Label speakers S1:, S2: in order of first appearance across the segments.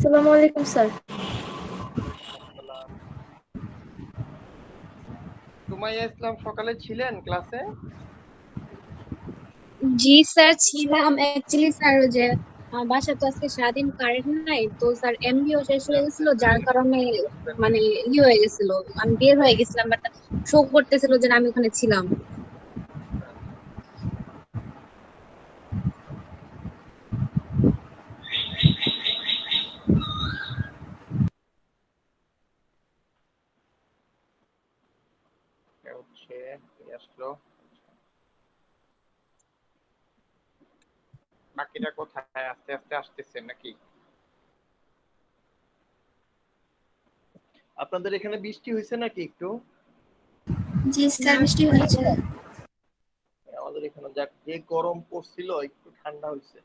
S1: আসসালামু আলাইকুম স্যার।
S2: আসসালাম। সুমাইয়া ইসলাম সকালে ছিলেন ক্লাসে?
S3: জি স্যার ছিলাম। অ্যাকচুয়ালি স্যার ওই যে আমার বাসায় তো আজকে সারাদিন কারেন্ট নাই, তো স্যার এমবিও শেষ হয়ে গেছিল, যার কারণে মানে হয়ে গেছিল, আমি বের হয়ে গেছিলাম, বাট শো করতেছিল যে আমি ওখানে ছিলাম।
S2: হচ্ছে আসলো। বাকিটা কোথায়? আস্তে আস্তে আসতেছে নাকি? আপনাদের এখানে বৃষ্টি হয়েছে নাকি একটু?
S1: জি স্যার, বৃষ্টি হয়েছে।
S2: আমাদের এখানে যাক, যে গরম পড়ছিল একটু ঠান্ডা হয়েছে।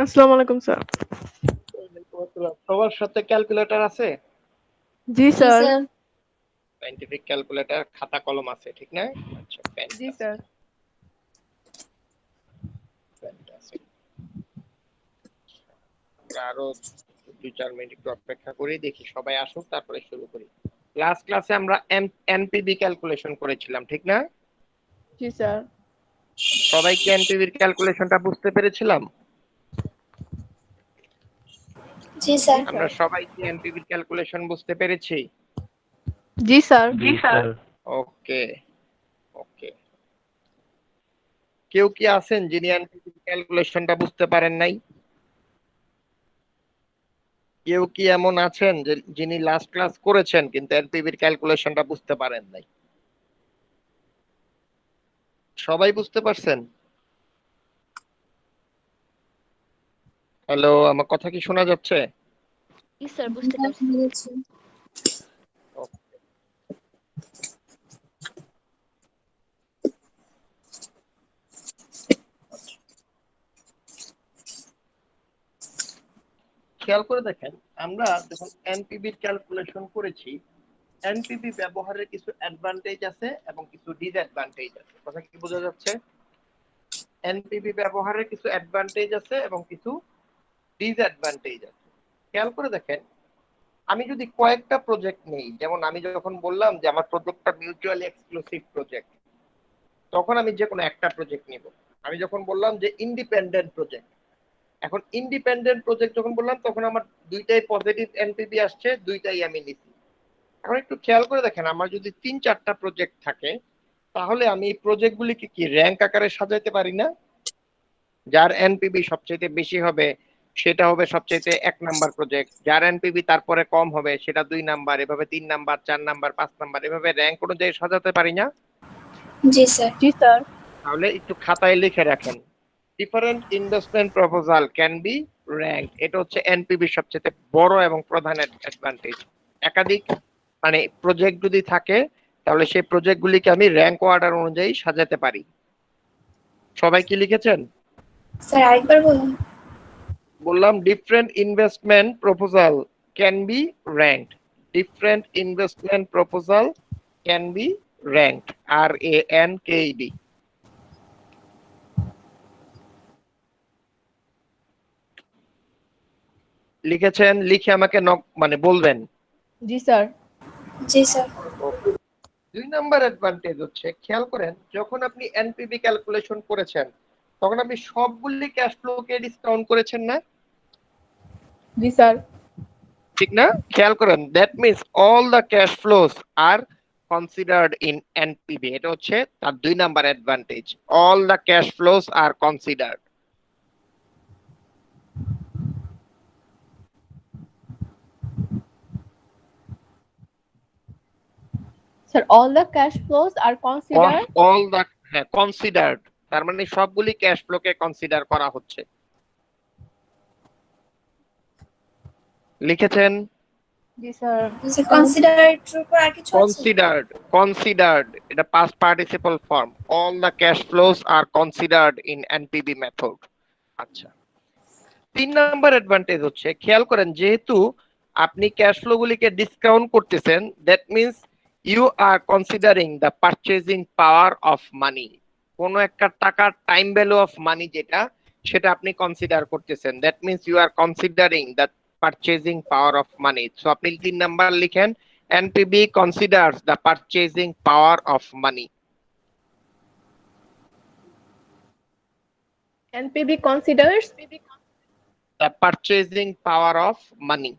S4: আসসালামু আলাইকুম স্যার।
S2: সবার সাথে ক্যালকুলেটর আছে?
S4: জি
S3: জি
S4: স্যার।
S3: স্যার।
S2: সায়েন্টিফিক ক্যালকুলেটর, খাতা কলম আছে ঠিক না? আচ্ছা,
S4: জি স্যার।
S2: ফ্যান্টাস্টিক। আমরা আরো 2-4 মিনিট একটু অপেক্ষা করি, দেখি সবাই আসুক, তারপরে শুরু করি। ক্লাসে আমরা এনপিভি ক্যালকুলেশন করেছিলাম ঠিক না?
S4: জি স্যার।
S2: সবাই কি এনপিভির ক্যালকুলেশনটা বুঝতে পেরেছিলাম?
S1: জি স্যার।
S2: আমরা সবাই কি এনপিভির ক্যালকুলেশন বুঝতে পেরেছি?
S4: জি স্যার।
S5: জি স্যার।
S2: ওকে ওকে। কেউ কি আছেন যিনি এনপিভির ক্যালকুলেশনটা বুঝতে পারেন নাই? কেউ কি এমন আছেন যে যিনি লাস্ট ক্লাস করেছেন কিন্তু এনপিভির ক্যালকুলেশনটা বুঝতে পারেন নাই? সবাই বুঝতে পারছেন? হ্যালো, আমার কথা কি শোনা যাচ্ছে?
S1: জি স্যার, বুঝতে পারছি।
S2: খেয়াল করে দেখেন, আমরা যখন এনপিভির ক্যালকুলেশন করেছি, এনপিভি ব্যবহারের কিছু অ্যাডভান্টেজ আছে এবং কিছু ডিসঅ্যাডভান্টেজ আছে। কথা কি বোঝা যাচ্ছে? এনপিভি ব্যবহারের কিছু অ্যাডভান্টেজ আছে এবং কিছু ডিসঅ্যাডভান্টেজ আছে। খেয়াল করে দেখেন, আমি যদি কয়েকটা প্রজেক্ট নেই, যেমন আমি যখন বললাম যে আমার প্রজেক্টটা মিউচুয়ালি এক্সক্লুসিভ প্রজেক্ট, তখন আমি যে কোনো একটা প্রজেক্ট নিব। আমি যখন বললাম যে ইন্ডিপেন্ডেন্ট প্রজেক্ট, এখন ইন্ডিপেন্ডেন্ট প্রজেক্ট যখন বললাম তখন আমার দুইটাই পজিটিভ এনপিভি আসছে, দুইটাই আমি নিছি। এখন একটু খেয়াল করে দেখেন, আমার যদি 3-4টা প্রজেক্ট থাকে, তাহলে আমি এই প্রজেক্টগুলিকে কি র্যাঙ্ক আকারে সাজাইতে পারি না? যার এনপিভি সবচেয়ে বেশি হবে সেটা হবে সবচেয়ে 1 নাম্বার প্রজেক্ট, যার এনপিভি তারপরে কম হবে সেটা 2 নাম্বার, এভাবে 3 নাম্বার, 4 নাম্বার, 5 নাম্বার, এভাবে র্যাঙ্ক অনুযায়ী সাজাতে পারি না?
S1: জি স্যার।
S4: জি স্যার।
S2: তাহলে একটু খাতায় লিখে রাখেন, different investment proposal can be rank. এটা হচ্ছে এনপিভি সবচেয়ে বড় এবং প্রধান অ্যাডভান্টেজ। একাধিক মানে প্রজেক্ট যদি থাকে, তাহলে সেই প্রজেক্টগুলিকে আমি র্যাঙ্ক অর্ডার অনুযায়ী সাজাতে পারি। সবাই কি লিখেছেন?
S1: স্যার আরেকবার বলুন।
S2: বললাম different investment proposal can be ranked. Different investment proposal can be ranked, RANKED। লিখেছেন? লিখে আমাকে মানে বলবেন।
S4: জি স্যার।
S1: জি স্যার।
S2: 2 নাম্বার অ্যাডভান্টেজ হচ্ছে, খেয়াল করেন, যখন আপনি এনপিভি ক্যালকুলেশন করেছেন তখন আপনি সবগুলি ক্যাশ ফ্লোকে ডিসকাউন্ট করেছেন না?
S4: জি স্যার।
S2: ঠিক না? খেয়াল করেন, that means all the cash flows are considered in NPV. এটা হচ্ছে তার 2 number advantage, all the cash flows are considered.
S4: Sir, all the cash flows are considered.
S2: All the, হ্যাঁ, কনসিডার্ড, তার মানে সবগুলি ক্যাশ ফ্লোকে কনসিডার করা হচ্ছে। লিখেছেন?
S4: জি স্যার।
S1: স্যার কনসিডারেটর উপর আর কিছু আছে?
S2: কনসিডার্ড, কনসিডার্ড এটা past participle form. All the cash flows are considered in NPV method. আচ্ছা, 3 নাম্বার অ্যাডভান্টেজ হচ্ছে, খেয়াল করেন, যেহেতু আপনি ক্যাশ ফ্লো গুলিকে ডিসকাউন্ট করতেছেন, that means you are considering the purchasing power of money. কোনো একটা টাকার টাইম ভ্যালু অফ মানি যেটা, সেটা আপনি কনসিডার করতেছেন, that means you are considering the purchasing power of money. So আপনি 3 নাম্বার লিখেন, NPV considers the purchasing power of money.
S4: NPB considers
S2: the purchasing power of money.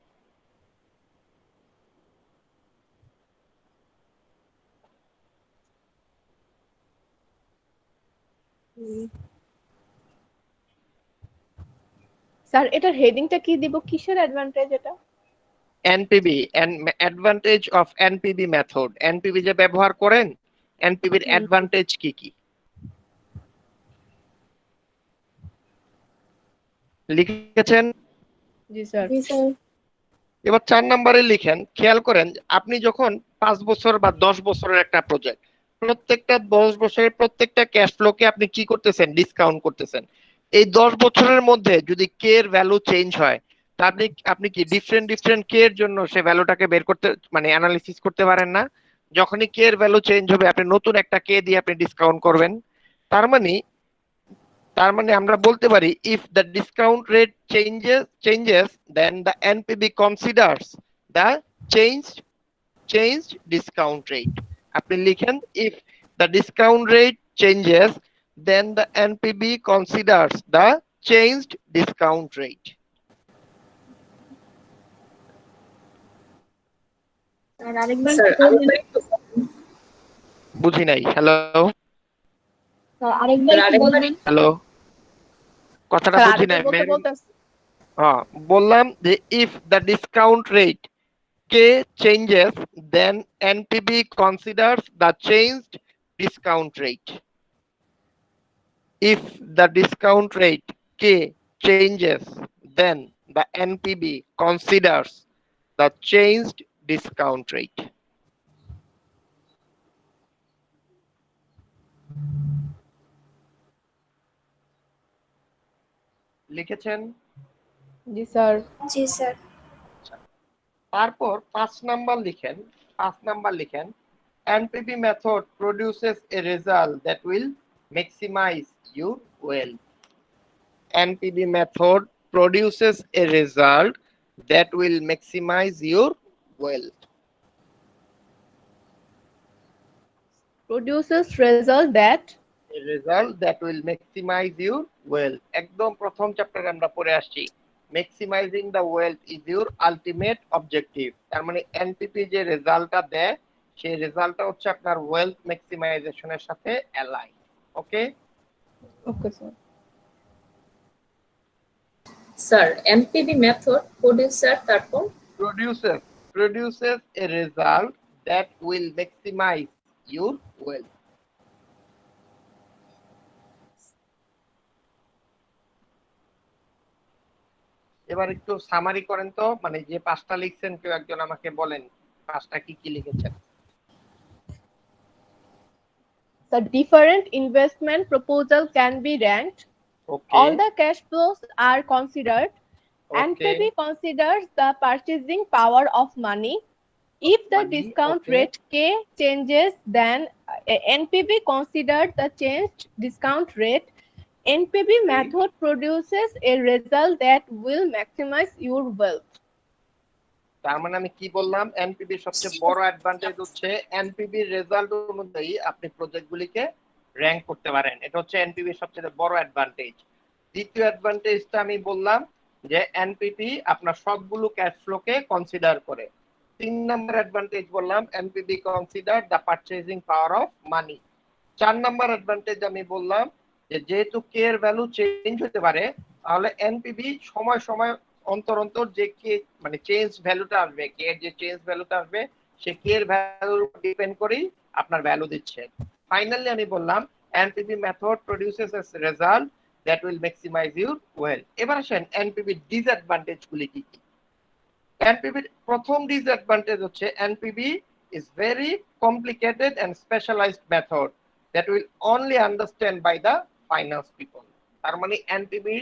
S4: Sir এটার হেডিংটা কি দিব, কিসের অ্যাডভান্টেজ এটা?
S2: NPV advantage of NPV method. NPV যে ব্যবহার করেন, এনপিবির অ্যাডভান্টেজ কি কি লিখেছেন?
S4: জি স্যার।
S2: এবার 4 নম্বরে লিখেন, খেয়াল করেন আপনি যখন 5 বছর বা 10 বছরের একটা প্রজেক্ট, প্রত্যেকটা 10 বছরের প্রত্যেকটা ক্যাশ ফ্লোকে আপনি কি করতেছেন, ডিসকাউন্ট করতেছেন। এই 10 বছরের মধ্যে যদি কে এর ভ্যালু চেঞ্জ হয়, তা আপনি কি ডিফারেন্ট কে এর জন্য সে ভ্যালুটাকে বের করতে, মানে অ্যানালিসিস করতে পারেন না। যখনই কে এর ভ্যালু চেঞ্জ হবে, আপনি নতুন একটা কে দিয়ে আপনি ডিসকাউন্ট করবেন। তার মানে আমরা বলতে পারি, if the discount rate changes then the NPV considers the changed discount rate. আপনি লিখেন, if the discount rate changes then the NPV considers the changed discount rate.
S3: Sir আরেকবার
S2: বুঝি নাই। হ্যালো
S3: স্যার আরেকবার কি বলবেন?
S2: হ্যালো, কথাটা
S4: স্যার
S2: বুঝি নাই।
S4: আরেকবার বলতে বলতেছি।
S2: বললাম যে if the discount rate K changes, then NPB considers the changed discount rate. If the discount rate K changes, then the NPB considers the changed discount rate. লিখেছেন?
S4: জি স্যার।
S1: জি স্যার।
S2: তারপর 5 নাম্বার লিখেন, NPB method produces a result that will maximize your wealth. NPB method produces a result that will maximize your wealth.
S4: Produces result that
S2: A result that will maximize your wealth. একদম প্রথম চ্যাপ্টারে আমরা পড়ে আসছি, maximizing the wealth is your ultimate objective। তার মানে NPP যে রেজাল্টটা দেয়, সেই রেজাল্টটা হচ্ছে আপনার ওয়েলথ ম্যাক্সিমাইজেশনের সাথে align. Okay
S4: okay sir.
S5: Sir NPV method producer তারপর
S2: produces a result that will maximize your wealth. এবার একটু সামারি করেন তো, মানে যে 5টা লিখছেন কেউ একজন আমাকে বলেন 5টা কি কি লিখেছেন।
S4: The different investment proposal can be ranked.
S2: Okay.
S4: All the cash flows are considered.
S2: Okay.
S4: NPB considers the purchasing power of money. If the
S2: Money,
S4: discount
S2: okay.
S4: rate K changes, then NPB considers the changed discount rate. NPB method produces a result that will maximize your wealth.
S2: তার মানে আমি কি বললাম, এনপিবি সবচেয়ে বড় advantage হচ্ছে এনপিবি result অনুযায়ী আপনি প্রজেক্টগুলিকে র‍্যাঙ্ক করতে পারেন। এটা হচ্ছে এনপিবি সবচেয়ে বড় অ্যাডভান্টেজ। দ্বিতীয় অ্যাডভান্টেজটা আমি বললাম যে এনপিবি আপনার সবগুলো ক্যাশ ফ্লোকে কনসিডার করে। 3 নাম্বার অ্যাডভান্টেজ বললাম, এনপিবি consider the purchasing power of money. 4 number advantage আমি বললাম যে যেহেতু কে এর ভ্যালু চেঞ্জ হতে পারে, তাহলে এনপিবি সময় সময় অন্তর অন্তর যে কে মানে চেঞ্জ ভ্যালুটা আসবে, কে এর যে চেঞ্জ ভ্যালুটা আসবে, সে কে এর ভ্যালুর উপর ডিপেন্ড করেই আপনার ভ্যালু দিচ্ছে। ফাইনালি আমি বললাম NPV method produces a result that will maximise your wealth. এবার আসেন এনপিবি ডিসঅ্যাডভান্টেজ গুলি কি কি। এনপিবির প্রথম ডিসঅ্যাডভান্টেজ হচ্ছে NPV is very complicated and specialised method that will only understand by the finance people. তার মানে এনপিবি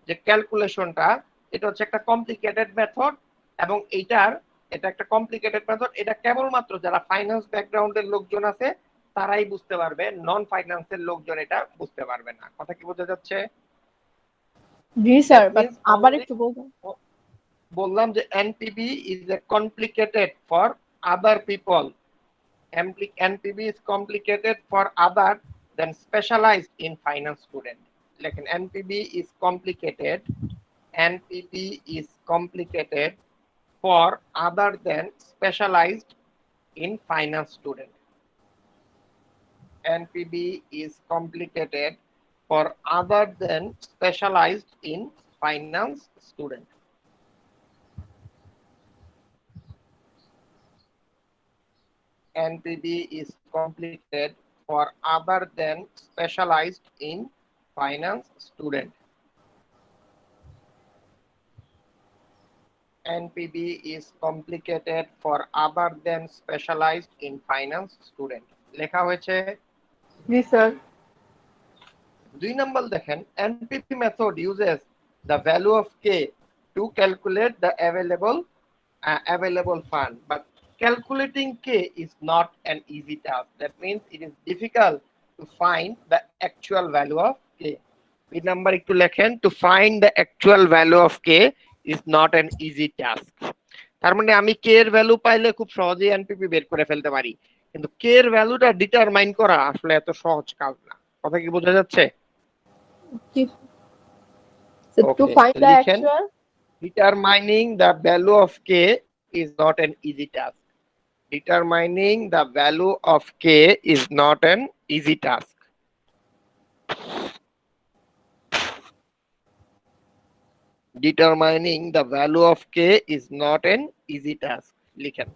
S2: যে ক্যালকুলেশনটা, এটা হচ্ছে একটা কমপ্লিকেটেড মেথড, এবং এটা একটা কমপ্লিকেটেড মেথড। এটা কেবলমাত্র যারা ফাইন্যান্স ব্যাকগ্রাউন্ডের লোকজন আছে তারাই বুঝতে পারবে, নন ফাইন্যান্সের লোকজন এটা বুঝতে পারবে না। কথা কি বোঝা যাচ্ছে?
S4: জি স্যার,
S2: That
S4: বাট
S2: means
S4: আবার
S2: only-
S4: একটু বলবেন।
S2: বললাম যে এনপিবি is a complicated for other people. NPB is complicated for other than specialized in finance student. Like an NPB is complicated. NPB is complicated for other than specialized in finance student. NPB is complicated for other than specialized in finance student. NPB is complicated for other than specialized in finance student. NPB is complicated for other than specialized in finance student. লেখা হয়েছে।
S4: জি sir.
S2: 2 নম্বর দেখেন, NPB method uses the value of K to calculate the available fund, but calculating K is not an easy task. That means it is difficult to find the actual value of K. B number একটু লেখেন, to find the actual value of K is not an easy task. তার মানে আমি K এর value পাইলে খুব সহজেই NPP বের করে ফেলতে পারি, কিন্তু K এর ভ্যালুটা ডিটারমাইন করা আসলে এত সহজ কাজ না। কথা কি বোঝা যাচ্ছে?
S4: To find the
S2: লিখেন,
S4: actual,
S2: determining the value of K is not an easy task. Determining the value of K is not an easy task. Determining the value of K is not an easy task. লিখেন।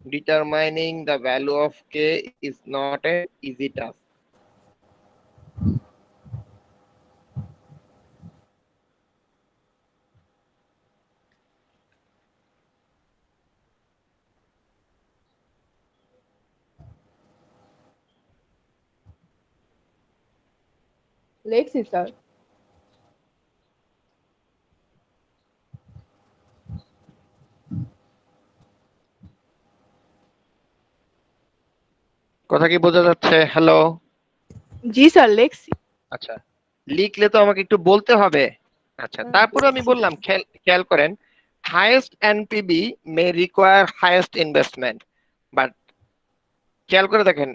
S2: Determining the value of K is not an easy task.
S4: লেখছি sir.
S2: কথা কি বোঝা যাচ্ছে? Hello.
S4: জি sir, লেখছি।
S2: আচ্ছা, লিখলে তো আমাকে একটু বলতে হবে। আচ্ছা, তারপরে আমি বললাম খেয়াল করেন, highest এনপিবি May require highest investment, but খেয়াল করে দেখেন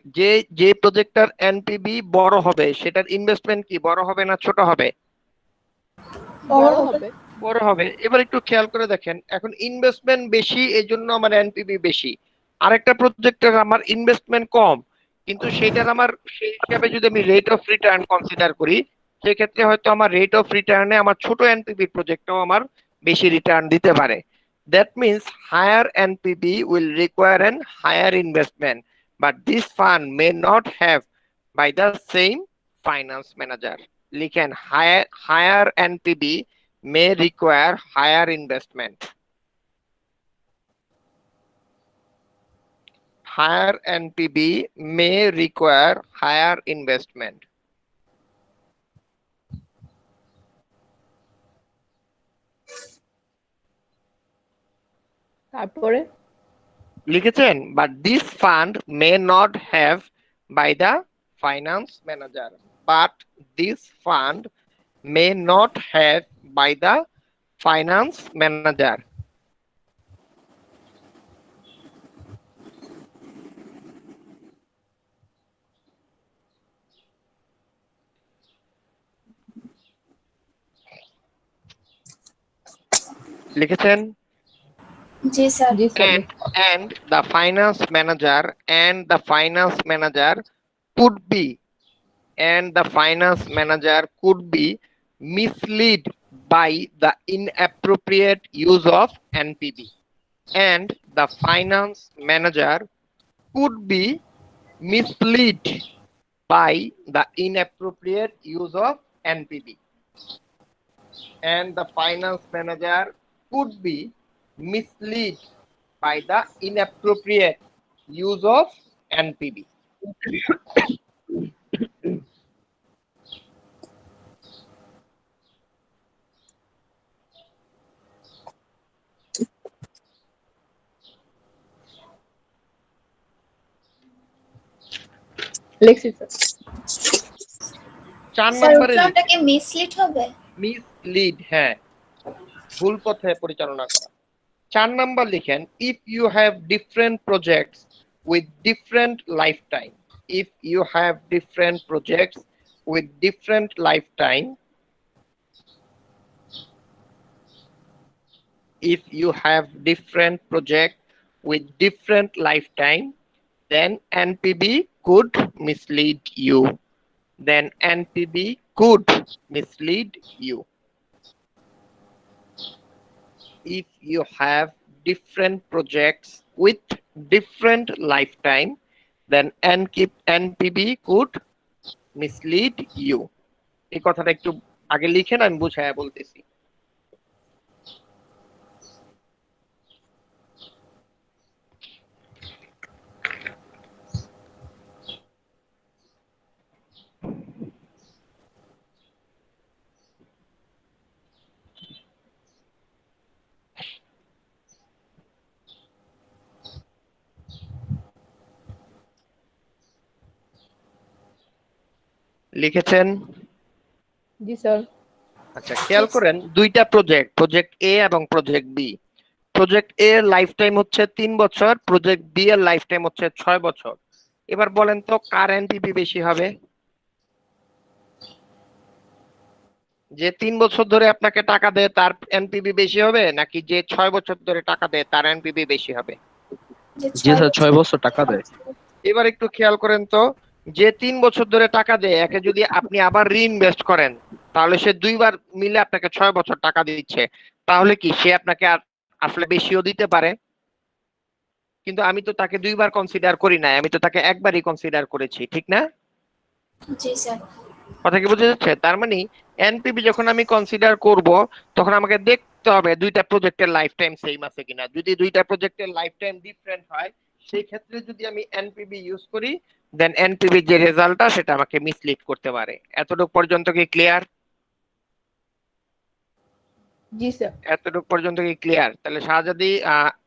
S2: যে প্রজেক্টটার এনপিবি বড় হবে সেটার ইনভেস্টমেন্ট কি বড় হবে না ছোট হবে?
S4: বড় হবে।
S2: বড় হবে। এবার একটু খেয়াল করে দেখেন, এখন ইনভেস্টমেন্ট বেশি এই জন্য আমার এনপিবি বেশি, আরেকটা প্রজেক্টের আমার ইনভেস্টমেন্ট কম কিন্তু সেটার আমার সেই হিসাবে যদি আমি রেট অফ রিটার্ন কনসিডার করি সেক্ষেত্রে হয়তো আমার রেট অফ রিটার্নে আমার ছোট এনপিবি প্রজেক্টটাও আমার বেশি রিটার্ন দিতে পারে। That means higher NPV will require an higher investment, but this fund may not have by the same finance manager. লিখেন, higher NPV may require higher investment. Higher NPB may require higher investment.
S4: তারপরে
S2: লিখেছেন, but this fund may not have by the finance manager. But this fund may not have by the finance manager. লিখেছেন?
S1: জি sir.
S4: জি sir.
S2: And the finance manager could be misled by the inappropriate use of NPB. And the finance manager could be misled by the inappropriate use of NPB. And the finance manager could be misled by the inappropriate use of NPB.
S4: লিখছি sir.
S2: 4
S1: sir
S2: নম্বরে
S1: উত্তরটা কি mislead হবে?
S2: Mislead, হ্যাঁ, ভুল পথে পরিচালনা করা। 4 নাম্বার লিখেন, if you have different projects with different lifetime, if you have different projects with different lifetime, if you have different project with different lifetime, then NPB could mislead you. Then NPB could mislead you. If you have different projects with different lifetime, then NPB could mislead you. এই কথাটা একটু আগে লিখেন, আমি বুঝায়া বলতেছি। লিখেছেন?
S4: জি sir.
S2: আচ্ছা, খেয়াল করেন দুইটা প্রজেক্ট, প্রজেক্ট এ এবং প্রজেক্ট বি। প্রজেক্ট এ এর লাইফ টাইম হচ্ছে 3 বছর, প্রজেক্ট বি এর লাইফ টাইম হচ্ছে 6 বছর। এবার বলেন তো কার এনপিভি বেশি হবে? যে 3 বছর ধরে আপনাকে টাকা দেয় তার এনপিভি বেশি হবে, নাকি যে 6 বছর ধরে টাকা দেয় তার এনপিভি বেশি হবে?
S6: জি স্যার 6 বছর টাকা দেয়।
S2: এবার একটু খেয়াল করেন তো, যে 3 বছর ধরে টাকা দেয় একে যদি আপনি আবার রিইনভেস্ট করেন, তাহলে সে দুইবার মিলে আপনাকে 6 বছর টাকা দিচ্ছে, তাহলে কি সে আপনাকে আসলে বেশিও দিতে পারে? কিন্তু আমি তো তাকে দুইবার কনসিডার করি নাই, আমি তো তাকে একবারই কনসিডার করেছি, ঠিক না?
S1: জি স্যার।
S2: কথা কি বোঝা যাচ্ছে? তার মানে এনপিভি যখন আমি কনসিডার করব, তখন আমাকে দেখতে হবে দুইটা প্রজেক্টের লাইফ টাইম সেম আছে কিনা। যদি দুইটা প্রজেক্টের লাইফ টাইম ডিফারেন্ট হয়, সেই ক্ষেত্রে যদি আমি এনপিভি ইউজ করি, দেন এনপিভি যে রেজাল্টটা সেটা আমাকে মিসলিড করতে পারে। এতটুকু পর্যন্ত কি ক্লিয়ার?
S4: জি স্যার।
S2: এতটুকু পর্যন্ত কি ক্লিয়ার? তাহলে শাহজাদি,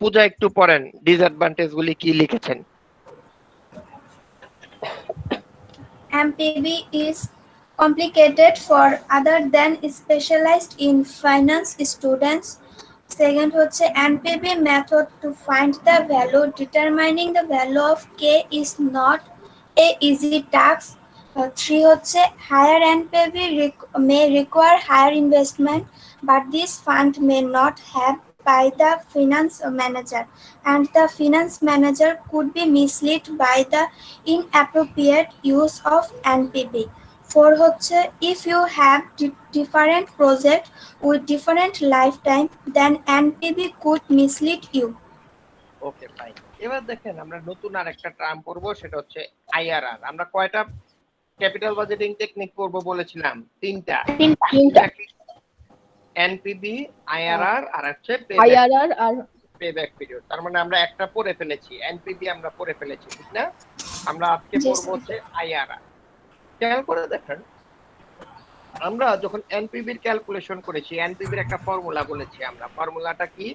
S2: পূজা একটু পড়েন ডিসঅ্যাডভান্টেজ গুলি কি লিখেছেন।
S1: MPB is complicated for other than specialized in finance students. Second হচ্ছে NPB method to find the value. Determining the value of K is not a easy task. 3 হচ্ছে higher NPB may require higher investment, but this fund may not have by the finance manager, and the finance manager could be misled by the inappropriate use of NPB. 4 হচ্ছে if you have different project with different lifetime, then NPB could mislead you.
S2: Okay fine. এবার দেখেন আমরা নতুন আরেকটা term পড়বো, সেটা হচ্ছে IRR. আমরা কয়টা ক্যাপিটাল বাজেটিং টেকনিক পড়ব বলেছিলাম? তিনটা। এনপিবি, আইআরআর আর হচ্ছে
S4: আইআরআর আর
S2: পেব্যাক পিরিয়ড। তার মানে আমরা একটা পড়ে ফেলেছি, এনপিবি আমরা পড়ে ফেলেছি, ঠিক না? আমরা আজকে
S1: জি,
S2: পড়বো
S1: স্যার।
S2: হচ্ছে আইআরআর। খেয়াল করে দেখেন, আমরা যখন এনপিবির ক্যালকুলেশন করেছি, এনপিবির একটা ফর্মুলা বলেছি আমরা। ফর্মুলাটা কি?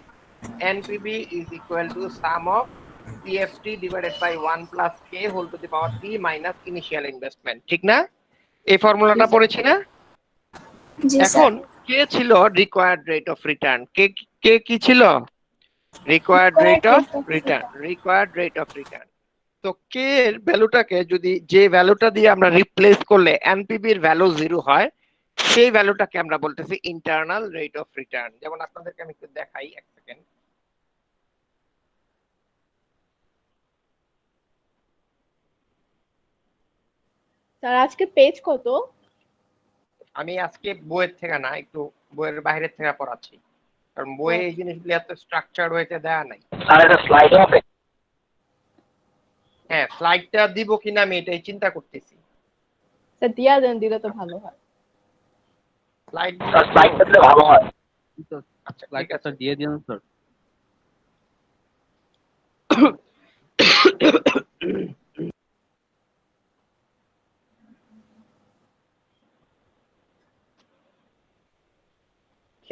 S2: NPV is equal to sum of PFT divided by 1 plus K whole to the power 3 minus initial investment, ঠিক না? এই ফর্মুলাটা পড়েছি না?
S1: জি
S2: এখন
S1: স্যার।
S2: কে ছিল রিকোয়ার্ড রেট অফ রিটার্ন? কে কি ছিল? Required rate of return. Required rate of return. তো কে এর ভ্যালুটাকে যদি যে ভ্যালুটা দিয়ে আমরা রিপ্লেস করলে এনপিবি এর ভ্যালু 0 হয়, সেই ভ্যালুটাকে আমরা বলতেছি ইন্টারনাল রেট অফ রিটার্ন। যেমন আপনাদেরকে আমি একটু দেখাই, এক সেকেন্ড।
S4: স্যার আজকে পেজ কত?
S2: আমি আজকে বইয়ের থেকে না, একটু বইয়ের বাইরে থেকে পড়াচ্ছি, কারণ বইয়ে এই জিনিসগুলো এত স্ট্রাকচার হইতে দেয়া নাই।
S7: স্যার একটা স্লাইড হবে?
S2: হ্যাঁ, স্লাইডটা দিব কিনা আমি এটাই চিন্তা করতেছি।
S4: স্যার দিয়া দেন, দিলে তো ভালো হয়।
S2: স্লাইড
S7: স্যার স্লাইডটা দিলে ভালো হয়।
S2: আচ্ছা, ঠিক
S6: লাইটটা
S2: আছে।
S6: দিয়ে দিন স্যার।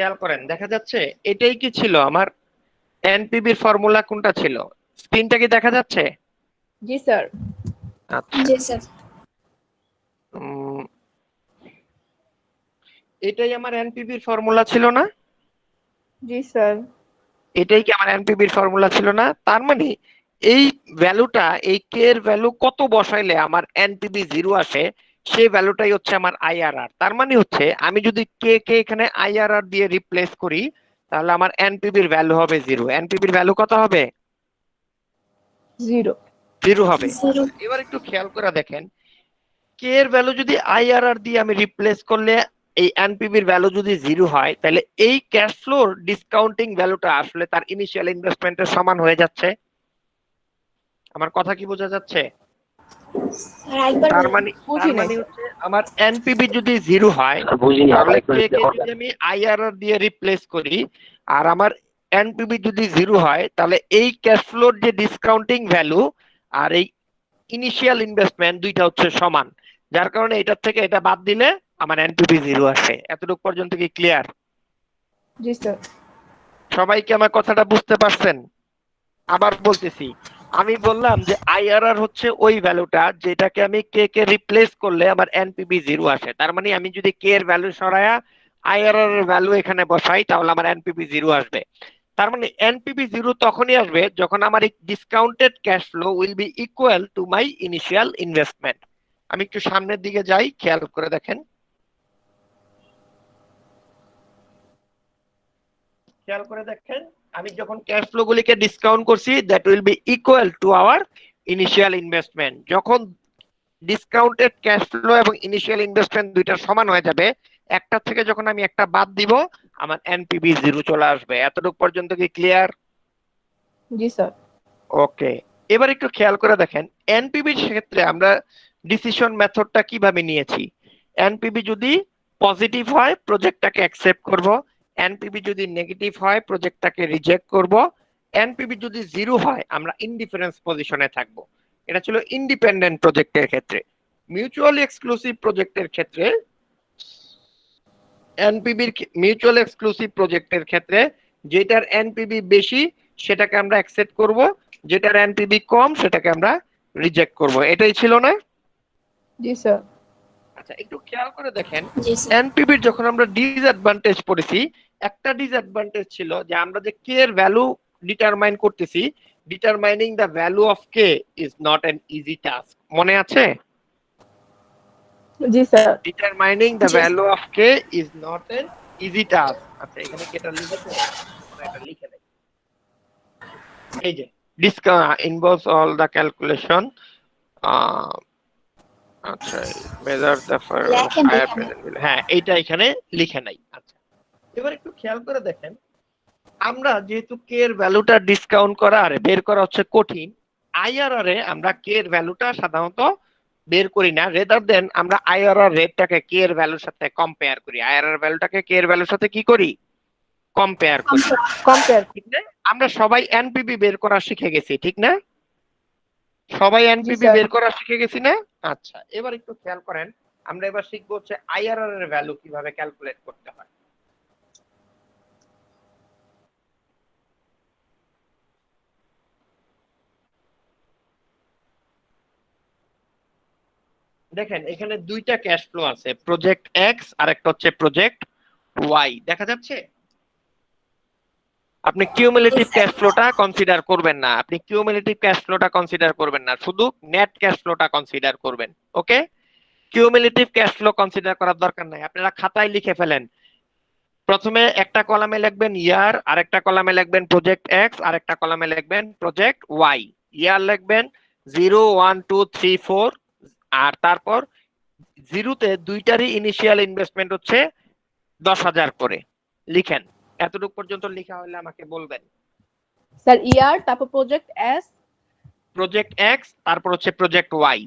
S2: খেয়াল করেন, দেখা যাচ্ছে এটাই কি ছিল আমার এনপিবির ফর্মুলা, কোনটা ছিল? স্ক্রিনটা কি দেখা যাচ্ছে?
S4: জি স্যার।
S2: আচ্ছা,
S1: জি স্যার।
S2: উম, এটাই আমার এনপিবির ফর্মুলা ছিল না?
S4: জি স্যার।
S2: এটাই কি আমার এনপিবির ফর্মুলা ছিল না? তার মানে এই ভ্যালুটা, এই কে এর ভ্যালু কত বসাইলে আমার এনপিবি জিরো আসে, সেই ভ্যালুটাই হচ্ছে আমার আইআরআর। তার মানে হচ্ছে আমি যদি কে কে এখানে আইআরআর দিয়ে রিপ্লেস করি, তাহলে আমার এনপিবির ভ্যালু হবে জিরো। এনপিবির ভ্যালু কত হবে?
S4: 0।
S2: জিরো হবে।
S1: জিরো।
S2: এবার একটু খেয়াল করে দেখেন, কে এর ভ্যালু যদি আইআরআর দিয়ে আমি রিপ্লেস করলে এই এনপিবির ভ্যালু যদি জিরো হয়, তাহলে এই ক্যাশ ফ্লোর ডিসকাউন্টিং ভ্যালুটা আসলে তার ইনিশিয়াল ইনভেস্টমেন্টের সমান হয়ে যাচ্ছে। আমার কথা কি বোঝা যাচ্ছে?
S1: স্যার একবার
S2: তার
S1: বলুন।
S2: মানে
S4: বুঝি নাই।
S2: হচ্ছে আমার এনপিবি যদি জিরো হয়,
S7: বুঝিনি
S2: তাহলে
S7: আবার
S2: কে কে যদি আমি আইআরআর দিয়ে রিপ্লেস করি, আর আমার এনপিবি যদি জিরো হয়, তাহলে এই ক্যাশ ফ্লোর যে ডিসকাউন্টিং ভ্যালু আর এই ইনিশিয়াল ইনভেস্টমেন্ট দুইটা হচ্ছে সমান, যার কারণে এটার থেকে এটা বাদ দিলে আমার এনপিবি জিরো আসে। এতটুকু পর্যন্ত কি ক্লিয়ার?
S4: জি স্যার।
S2: সবাই কি আমার কথাটা বুঝতে পারছেন? আবার বলতেছি, আমি বললাম যে আইআরআর হচ্ছে ওই ভ্যালুটা যেটাকে আমি কে কে রিপ্লেস করলে আমার এনপিবি জিরো আসে। তার মানে আমি যদি কে এর ভ্যালু সরায়া আইআরআর এর ভ্যালু এখানে বসাই, তাহলে আমার এনপিবি জিরো আসবে। তার মানে এনপিবি জিরো তখনই আসবে যখন আমার এই discounted cash flow will be equal to my initial investment. আমি একটু সামনের দিকে যাই, খেয়াল করে দেখেন। খেয়াল করে দেখেন, আমি যখন ক্যাশ ফ্লো গুলিকে ডিসকাউন্ট করছি, that will be equal to our initial investment. যখন ডিসকাউন্টেড ক্যাশ ফ্লো এবং ইনিশিয়াল ইনভেস্টমেন্ট দুইটা সমান হয়ে যাবে, একটা থেকে যখন আমি একটা বাদ দিব, আমার এনপিবি জিরো চলে আসবে। এতটুকু পর্যন্ত কি ক্লিয়ার?
S4: জি স্যার।
S2: ওকে, এবার একটু খেয়াল করে দেখেন, এনপিবির ক্ষেত্রে আমরা ডিসিশন মেথডটা কিভাবে নিয়েছি। এনপিবি যদি পজিটিভ হয়, প্রজেক্টটাকে অ্যাকসেপ্ট করব। এনপিবি যদি নেগেটিভ হয়, প্রজেক্টটাকে রিজেক্ট করব। এনপিবি যদি জিরো হয়, আমরা ইনডিফারেন্স পজিশনে থাকব। এটা ছিল ইন্ডিপেন্ডেন্ট প্রজেক্টের ক্ষেত্রে। মিউচুয়ালি এক্সক্লুসিভ প্রজেক্টের ক্ষেত্রে, মিউচুয়াল এক্সক্লুসিভ প্রজেক্টের ক্ষেত্রে যেটার এনপিবি বেশি সেটাকে আমরা অ্যাকসেপ্ট করব, যেটার এনপিবি কম সেটাকে আমরা রিজেক্ট করব। এটাই ছিল না?
S4: জি স্যার।
S2: আচ্ছা, একটু খেয়াল করে দেখেন,
S1: জি স্যার।
S2: এনপিবির যখন আমরা ডিসঅ্যাডভান্টেজ পড়েছি, একটা ডিসঅ্যাডভান্টেজ ছিল যে আমরা যে কে এর ভ্যালু ডিটারমাইন করতেছি, determining the value of K is not an easy task. মনে আছে?
S4: জি স্যার।
S2: ডিটারমাইনিং দ্য
S1: জি।
S2: Value of K is not an easy task. আচ্ছা, এখানে কি এটা লিখেছে? আমরা এটা লিখে নেই। এই যে ইনভলভস অল দ্য ক্যালকুলেশন, আচ্ছা, মেজার দ্য
S1: লেখেন
S2: হায়ার
S1: এখানে।
S2: প্রেজেন্ট ভ্যালু, হ্যাঁ এইটা এখানে লিখে নাই। আচ্ছা, এবার একটু খেয়াল করে দেখেন, আমরা যেহেতু কে এর ভ্যালুটা ডিসকাউন্ট করা আর বের করা হচ্ছে কঠিন, আইআরআর এ আমরা কে এর ভ্যালুটা সাধারণত বের করি না, রেদার দেন আমরা আইআরআর রেটটাকে কে এর ভ্যালুর সাথে কম্পেয়ার করি। আইআরআর ভ্যালুটাকে কে এর ভ্যালুর সাথে কি করি? কম্পেয়ার করি।
S4: কম্পেয়ার।
S2: ঠিক না? আমরা সবাই এনপিবি বের করা শিখে গেছি, ঠিক না? সবাই এনপিবি
S4: স্যার।
S2: বের করা শিখে গেছি না? আচ্ছা, এবার একটু খেয়াল করেন, আমরা এবার শিখবো হচ্ছে আইআরআর এর ভ্যালু কিভাবে ক্যালকুলেট করতে হয়। দেখেন, এখানে দুইটা ক্যাশ ফ্লো আছে, প্রজেক্ট এক্স আর একটা হচ্ছে প্রজেক্ট ওয়াই। দেখা যাচ্ছে? আপনি কিউমুলেটিভ ক্যাশ ফ্লোটা কনসিডার করবেন না, আপনি কিউমুলেটিভ ক্যাশ ফ্লোটা কনসিডার করবেন না, শুধু নেট ক্যাশ ফ্লোটা কনসিডার করবেন। ওকে, কিউমুলেটিভ ক্যাশ ফ্লো কনসিডার করার দরকার নাই। আপনারা খাতায় লিখে ফেলেন, প্রথমে একটা কলামে লিখবেন ইয়ার, আরেকটা কলামে লিখবেন প্রজেক্ট এক্স, আরেকটা কলামে লিখবেন প্রজেক্ট ওয়াই। ইয়ার লিখবেন 0 1 2 3 4, আর তারপর জিরোতে দুইটারই ইনিশিয়াল ইনভেস্টমেন্ট হচ্ছে 10,000 করে। লিখেন, এতটুকু পর্যন্ত লেখা হলে আমাকে বলবেন।
S4: স্যার ইয়ার, তারপর প্রজেক্ট এস,
S2: প্রজেক্ট এক্স, তারপর হচ্ছে প্রজেক্ট ওয়াই।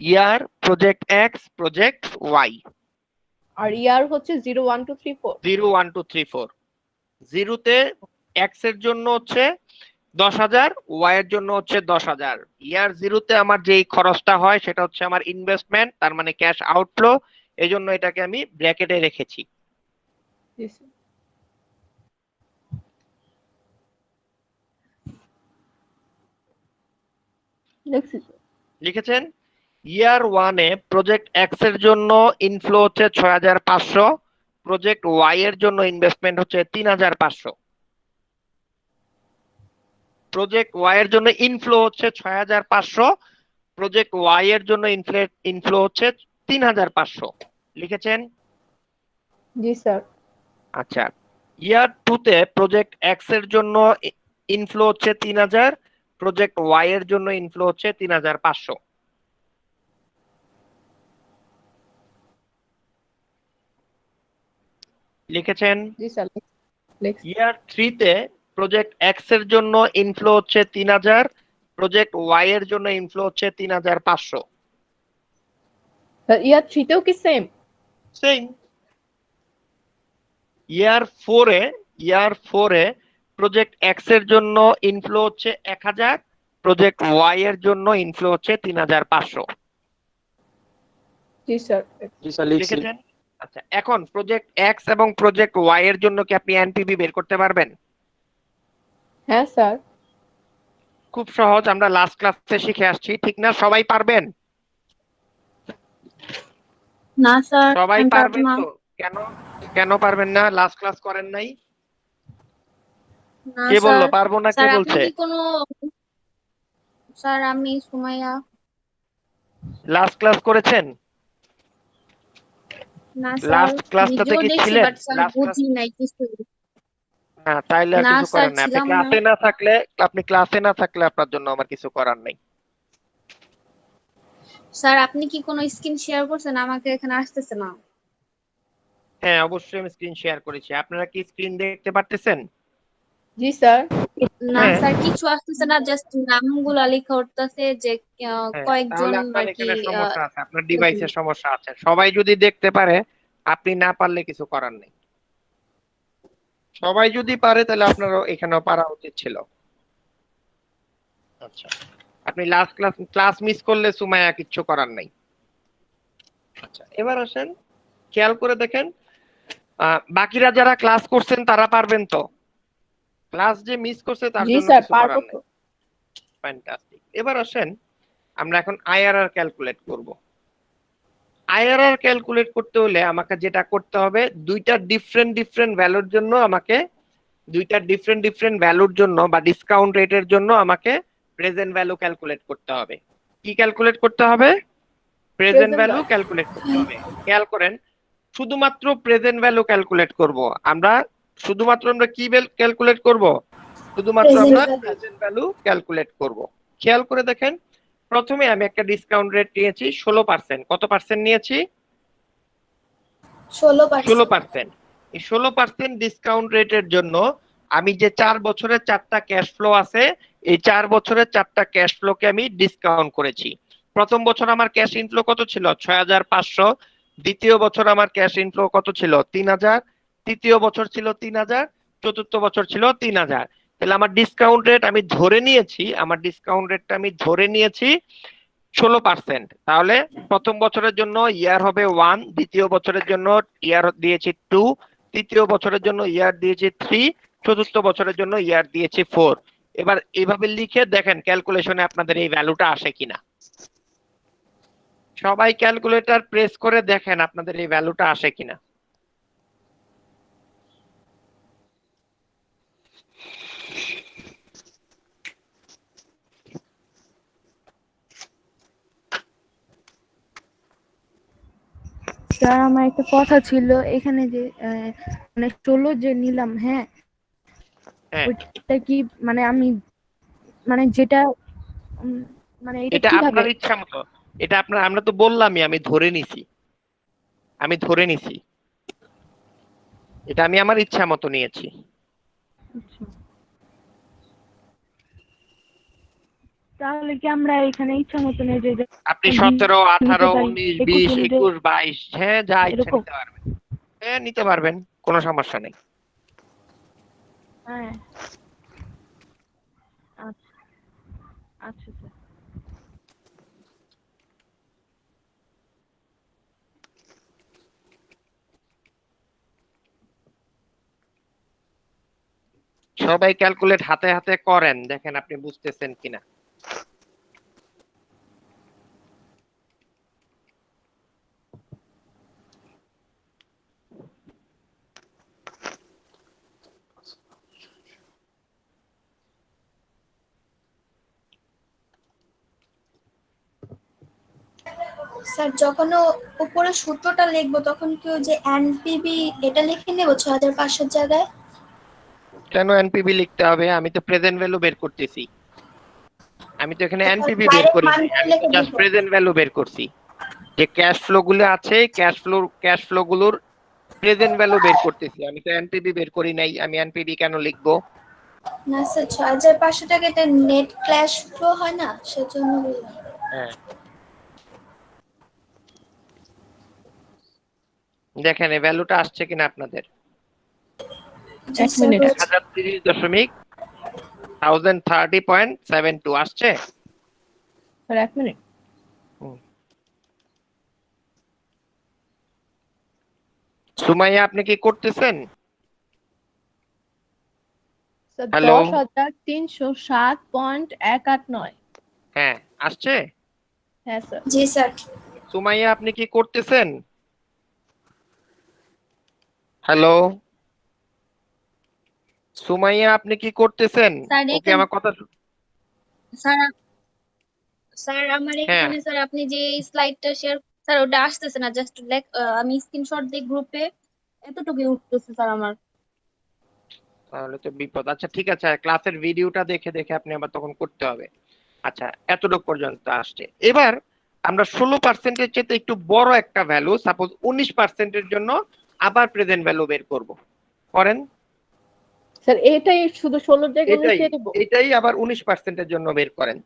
S2: ইয়ার, প্রজেক্ট এক্স, প্রজেক্ট ওয়াই।
S4: আর ইয়ার হচ্ছে 0 1 2 3 4।
S2: 0 1 2 3 4। জিরোতে এক্স এর জন্য হচ্ছে 10,000, ওয়াই এর জন্য হচ্ছে 10,000। ইয়ার জিরোতে আমার যেই খরচটা হয় সেটা হচ্ছে আমার ইনভেস্টমেন্ট, তার মানে ক্যাশ আউটফ্লো, এই জন্য এটাকে আমি ব্র্যাকেটে রেখেছি।
S4: জি স্যার। দেখছি স্যার।
S2: লিখেছেন ইয়ার 1-এ প্রজেক্ট এক্স এর জন্য ইনফ্লো হচ্ছে 6500, প্রজেক্ট ওয়াই এর জন্য ইনভেস্টমেন্ট হচ্ছে 3500। প্রজেক্ট ওয়াই এর জন্য ইনফ্লো হচ্ছে 6500, প্রজেক্ট ওয়াই এর জন্য ইনফ্লো হচ্ছে 3500। লিখেছেন?
S4: জি স্যার।
S2: আচ্ছা, ইয়ার 2-তে প্রজেক্ট এক্স এর জন্য ইনফ্লো হচ্ছে 3000, প্রজেক্ট ওয়াই এর জন্য ইনফ্লো হচ্ছে 3500। লিখেছেন?
S4: জি স্যার। লিখছি।
S2: ইয়ার 3-তে প্রজেক্ট এক্স এর জন্য ইনফ্লো হচ্ছে 3000, প্রজেক্ট ওয়াই এর জন্য ইনফ্লো হচ্ছে 3500।
S4: স্যার ইয়ার 3-তেও কি সেম?
S2: সেম। ইয়ার 4-এ প্রজেক্ট এক্স এর জন্য ইনফ্লো হচ্ছে 1000, প্রজেক্ট ওয়াই এর জন্য ইনফ্লো হচ্ছে 3500।
S4: জি স্যার।
S6: জি স্যার লিখছি।
S2: লিখেছেন? আচ্ছা, এখন প্রজেক্ট এক্স এবং প্রজেক্ট ওয়াই এর জন্য কি আপনি এনপিভি বের করতে পারবেন?
S4: হ্যাঁ স্যার।
S2: খুব সহজ, আমরা লাস্ট ক্লাসে শিখে আসছি, ঠিক না? সবাই পারবেন?
S3: না স্যার,
S2: সবাই
S3: আমি পারবো
S2: পারবেন
S3: না।
S2: তো? কেন কেন পারবেন না? লাস্ট ক্লাস করেন নাই?
S3: না
S2: কে
S3: স্যার।
S2: বললো পারবো না? কে
S3: স্যার আপনি
S2: বলছে?
S3: কি কোনো, স্যার আমি সুমাইয়া।
S2: লাস্ট ক্লাস করেছেন?
S3: না স্যার,
S2: লাস্ট ক্লাসটাতে
S3: ভিডিও
S2: কি
S3: দেখছি
S2: ছিলেন?
S3: বাট স্যার
S2: লাস্ট ক্লাস
S3: বুঝি নাই কিছু।
S2: না, তাইলে আর
S3: না
S2: কিছু
S3: স্যার,
S2: করার নাই।
S3: ছিলাম না।
S2: আপনি ক্লাসে না থাকলে আপনার জন্য আমার কিছু করার নেই।
S3: স্যার আপনি কি কোনো স্ক্রিন শেয়ার করছেন? আমাকে এখানে আসতেছে না।
S2: হ্যাঁ, অবশ্যই আমি স্ক্রিন শেয়ার করেছি। আপনারা কি স্ক্রিন দেখতে পারতেছেন?
S4: জি স্যার।
S3: না
S2: হ্যাঁ
S3: স্যার, কিছু আসতেছে না, জাস্ট নামগুলো লেখা উঠতেছে যে
S2: হ্যাঁ,
S3: কয়েকজন
S2: তাহলে আপনার
S3: আর কি।
S2: এখানে সমস্যা আছে, আপনার ডিভাইসের সমস্যা আছে। সবাই যদি দেখতে পারে, আপনি না পারলে কিছু করার নেই। সবাই যদি পারে তাহলে আপনারও এখানেও পারা উচিত ছিল। আচ্ছা, আপনি লাস্ট ক্লাস মিস করলে সুমাইয়া কিচ্ছু করার নাই। আচ্ছা, এবার আসেন, খেয়াল করে দেখেন, বাকিরা যারা ক্লাস করছেন তারা পারবেন তো? ক্লাস যে মিস করছে তার
S4: জি
S2: জন্য
S4: স্যার
S2: কিছু
S4: পারবো
S2: করার
S4: তো।
S2: নেই। ফ্যান্টাস্টিক। এবার আসেন, আমরা এখন আইআরআর ক্যালকুলেট করব। আইআরআর ক্যালকুলেট করতে হলে আমাকে যেটা করতে হবে, দুইটা ডিফারেন্ট ভ্যালুর জন্য বা ডিসকাউন্ট রেটের জন্য আমাকে প্রেজেন্ট ভ্যালু ক্যালকুলেট করতে হবে। কি ক্যালকুলেট করতে হবে? প্রেজেন্ট
S4: প্রেজেন্ট
S2: ভ্যালু ক্যালকুলেট করতে হবে। খেয়াল করেন, শুধুমাত্র প্রেজেন্ট ভ্যালু ক্যালকুলেট করব। আমরা আমরা কি ক্যালকুলেট করব? শুধুমাত্র
S1: প্রেজেন্ট
S2: আমরা
S1: ভ্যালু
S2: প্রেজেন্ট ভ্যালু ক্যালকুলেট করব। খেয়াল করে দেখেন, প্রথমে আমি একটা ডিসকাউন্ট রেট নিয়েছি 16%। কত পার্সেন্ট নিয়েছি?
S1: 16%।
S2: 16%। এই 16% ডিসকাউন্ট রেটের জন্য আমি যে 4 বছরের 4টা ক্যাশ ফ্লো আছে, এই 4 বছরের 4টা ক্যাশ ফ্লোকে আমি ডিসকাউন্ট করেছি। প্রথম বছর আমার ক্যাশ ইনফ্লো কত ছিল? 6500। দ্বিতীয় বছর আমার ক্যাশ ইনফ্লো কত ছিল? 3000। তৃতীয় বছর ছিল 3000। চতুর্থ বছর ছিল 3000। তাহলে আমার ডিসকাউন্ট রেট আমি ধরে নিয়েছি, 16%। তাহলে প্রথম বছরের জন্য ইয়ার হবে 1, দ্বিতীয় বছরের জন্য ইয়ার দিয়েছি 2, তৃতীয় বছরের জন্য ইয়ার দিয়েছি 3, চতুর্থ বছরের জন্য ইয়ার দিয়েছি 4। এবার এইভাবে লিখে দেখেন ক্যালকুলেশনে আপনাদের এই ভ্যালুটা আসে কিনা। সবাই ক্যালকুলেটর প্রেস করে দেখেন আপনাদের এই ভ্যালুটা আসে কিনা।
S8: স্যার আমার একটা কথা ছিল, এখানে যে মানে 16 যে নিলাম, হ্যাঁ
S2: হ্যাঁ,
S8: ওইটা কি মানে আমি মানে যেটা মানে এটা
S2: এটা
S8: কিভাবে?
S2: আপনার ইচ্ছা মতো। আমরা তো বললামই, আমি ধরে নিছি। এটা আমি আমার ইচ্ছা মতো নিয়েছি।
S8: আচ্ছা, তাহলে কি আমরা এখানে ইচ্ছা মতো নিয়ে যে
S2: আপনি
S8: 20
S2: 17,
S8: নিতে
S2: 18,
S8: পারি,
S2: 19,
S8: 21
S2: 20,
S8: নিতে
S2: 21, 22, হ্যাঁ যা ইচ্ছা
S8: এরকম?
S2: নিতে পারবেন। হ্যাঁ নিতে পারবেন, কোনো সমস্যা নেই।
S8: হ্যাঁ, আচ্ছা আচ্ছা স্যার।
S2: সবাই ক্যালকুলেট হাতে হাতে করেন, দেখেন আপনি বুঝতেছেন কিনা।
S1: স্যার যখন উপরে সূত্রটা লিখবো তখন কি ওই যে এনপিবি এটা লিখে নেবো 6500 জায়গায়?
S2: কেন এনপিবি লিখতে হবে? আমি তো প্রেজেন্ট ভ্যালু বের করতেছি, আমি তো এখানে এনপিবি বের
S1: ডাইরেক্ট
S2: করি
S1: মান
S2: নাই, আমি তো
S1: লিখে
S2: জাস্ট
S1: দিব।
S2: প্রেজেন্ট ভ্যালু বের করছি। যে ক্যাশ ফ্লো গুলো আছে, ক্যাশ ফ্লো গুলোর প্রেজেন্ট ভ্যালু বের করতেছি, আমি তো এনপিবি বের করি নাই। আমি এনপিবি কেন লিখবো?
S1: না স্যার 6500 টাকা এটা নেট ক্যাশ ফ্লো হয় না, সেজন্য বললাম।
S2: হ্যাঁ, দেখেন এই ভ্যালুটা আসছে কিনা আপনাদের।
S1: জি
S4: এক
S1: স্যার
S4: মিনিট।
S1: বলছি।
S2: 1030.72 আসছে।
S4: স্যার এক মিনিট।
S2: সুমাইয়া আপনি কি করতেছেন?
S4: Sir
S2: hello,
S4: 10,307.189।
S2: হ্যাঁ আসছে।
S4: হ্যাঁ স্যার।
S1: জি স্যার।
S2: সুমাইয়া আপনি কি করতেছেন? হ্যালো সুমাইয়া আপনি কি করতেছেন?
S3: স্যার
S2: ওকে
S3: এখানে
S2: আমার কথা
S3: স্যার স্যার আমার
S2: হ্যাঁ,
S3: এখানে স্যার আপনি যে স্লাইডটা শেয়ার স্যার ওটা আসতেছে না, জাস্ট আমি স্ক্রিনশট দিই গ্রুপে, এতটুকুই উঠতেছে স্যার আমার।
S2: তাহলে তো বিপদ। আচ্ছা ঠিক আছে, ক্লাসের ভিডিওটা দেখে দেখে আপনি আবার তখন করতে হবে। আচ্ছা এতটুকু পর্যন্ত আসছে। এবার আমরা 16%-এর চেয়ে একটু বড় একটা ভ্যালু, সাপোজ 19%-এর জন্য আবার প্রেজেন্ট ভ্যালু বের করব। করেন।
S4: স্যার এটাই শুধু 16 জায়গায়
S2: এটাই
S4: লিখে দেব?
S2: এটাই আবার 19%-এর জন্য বের করেন।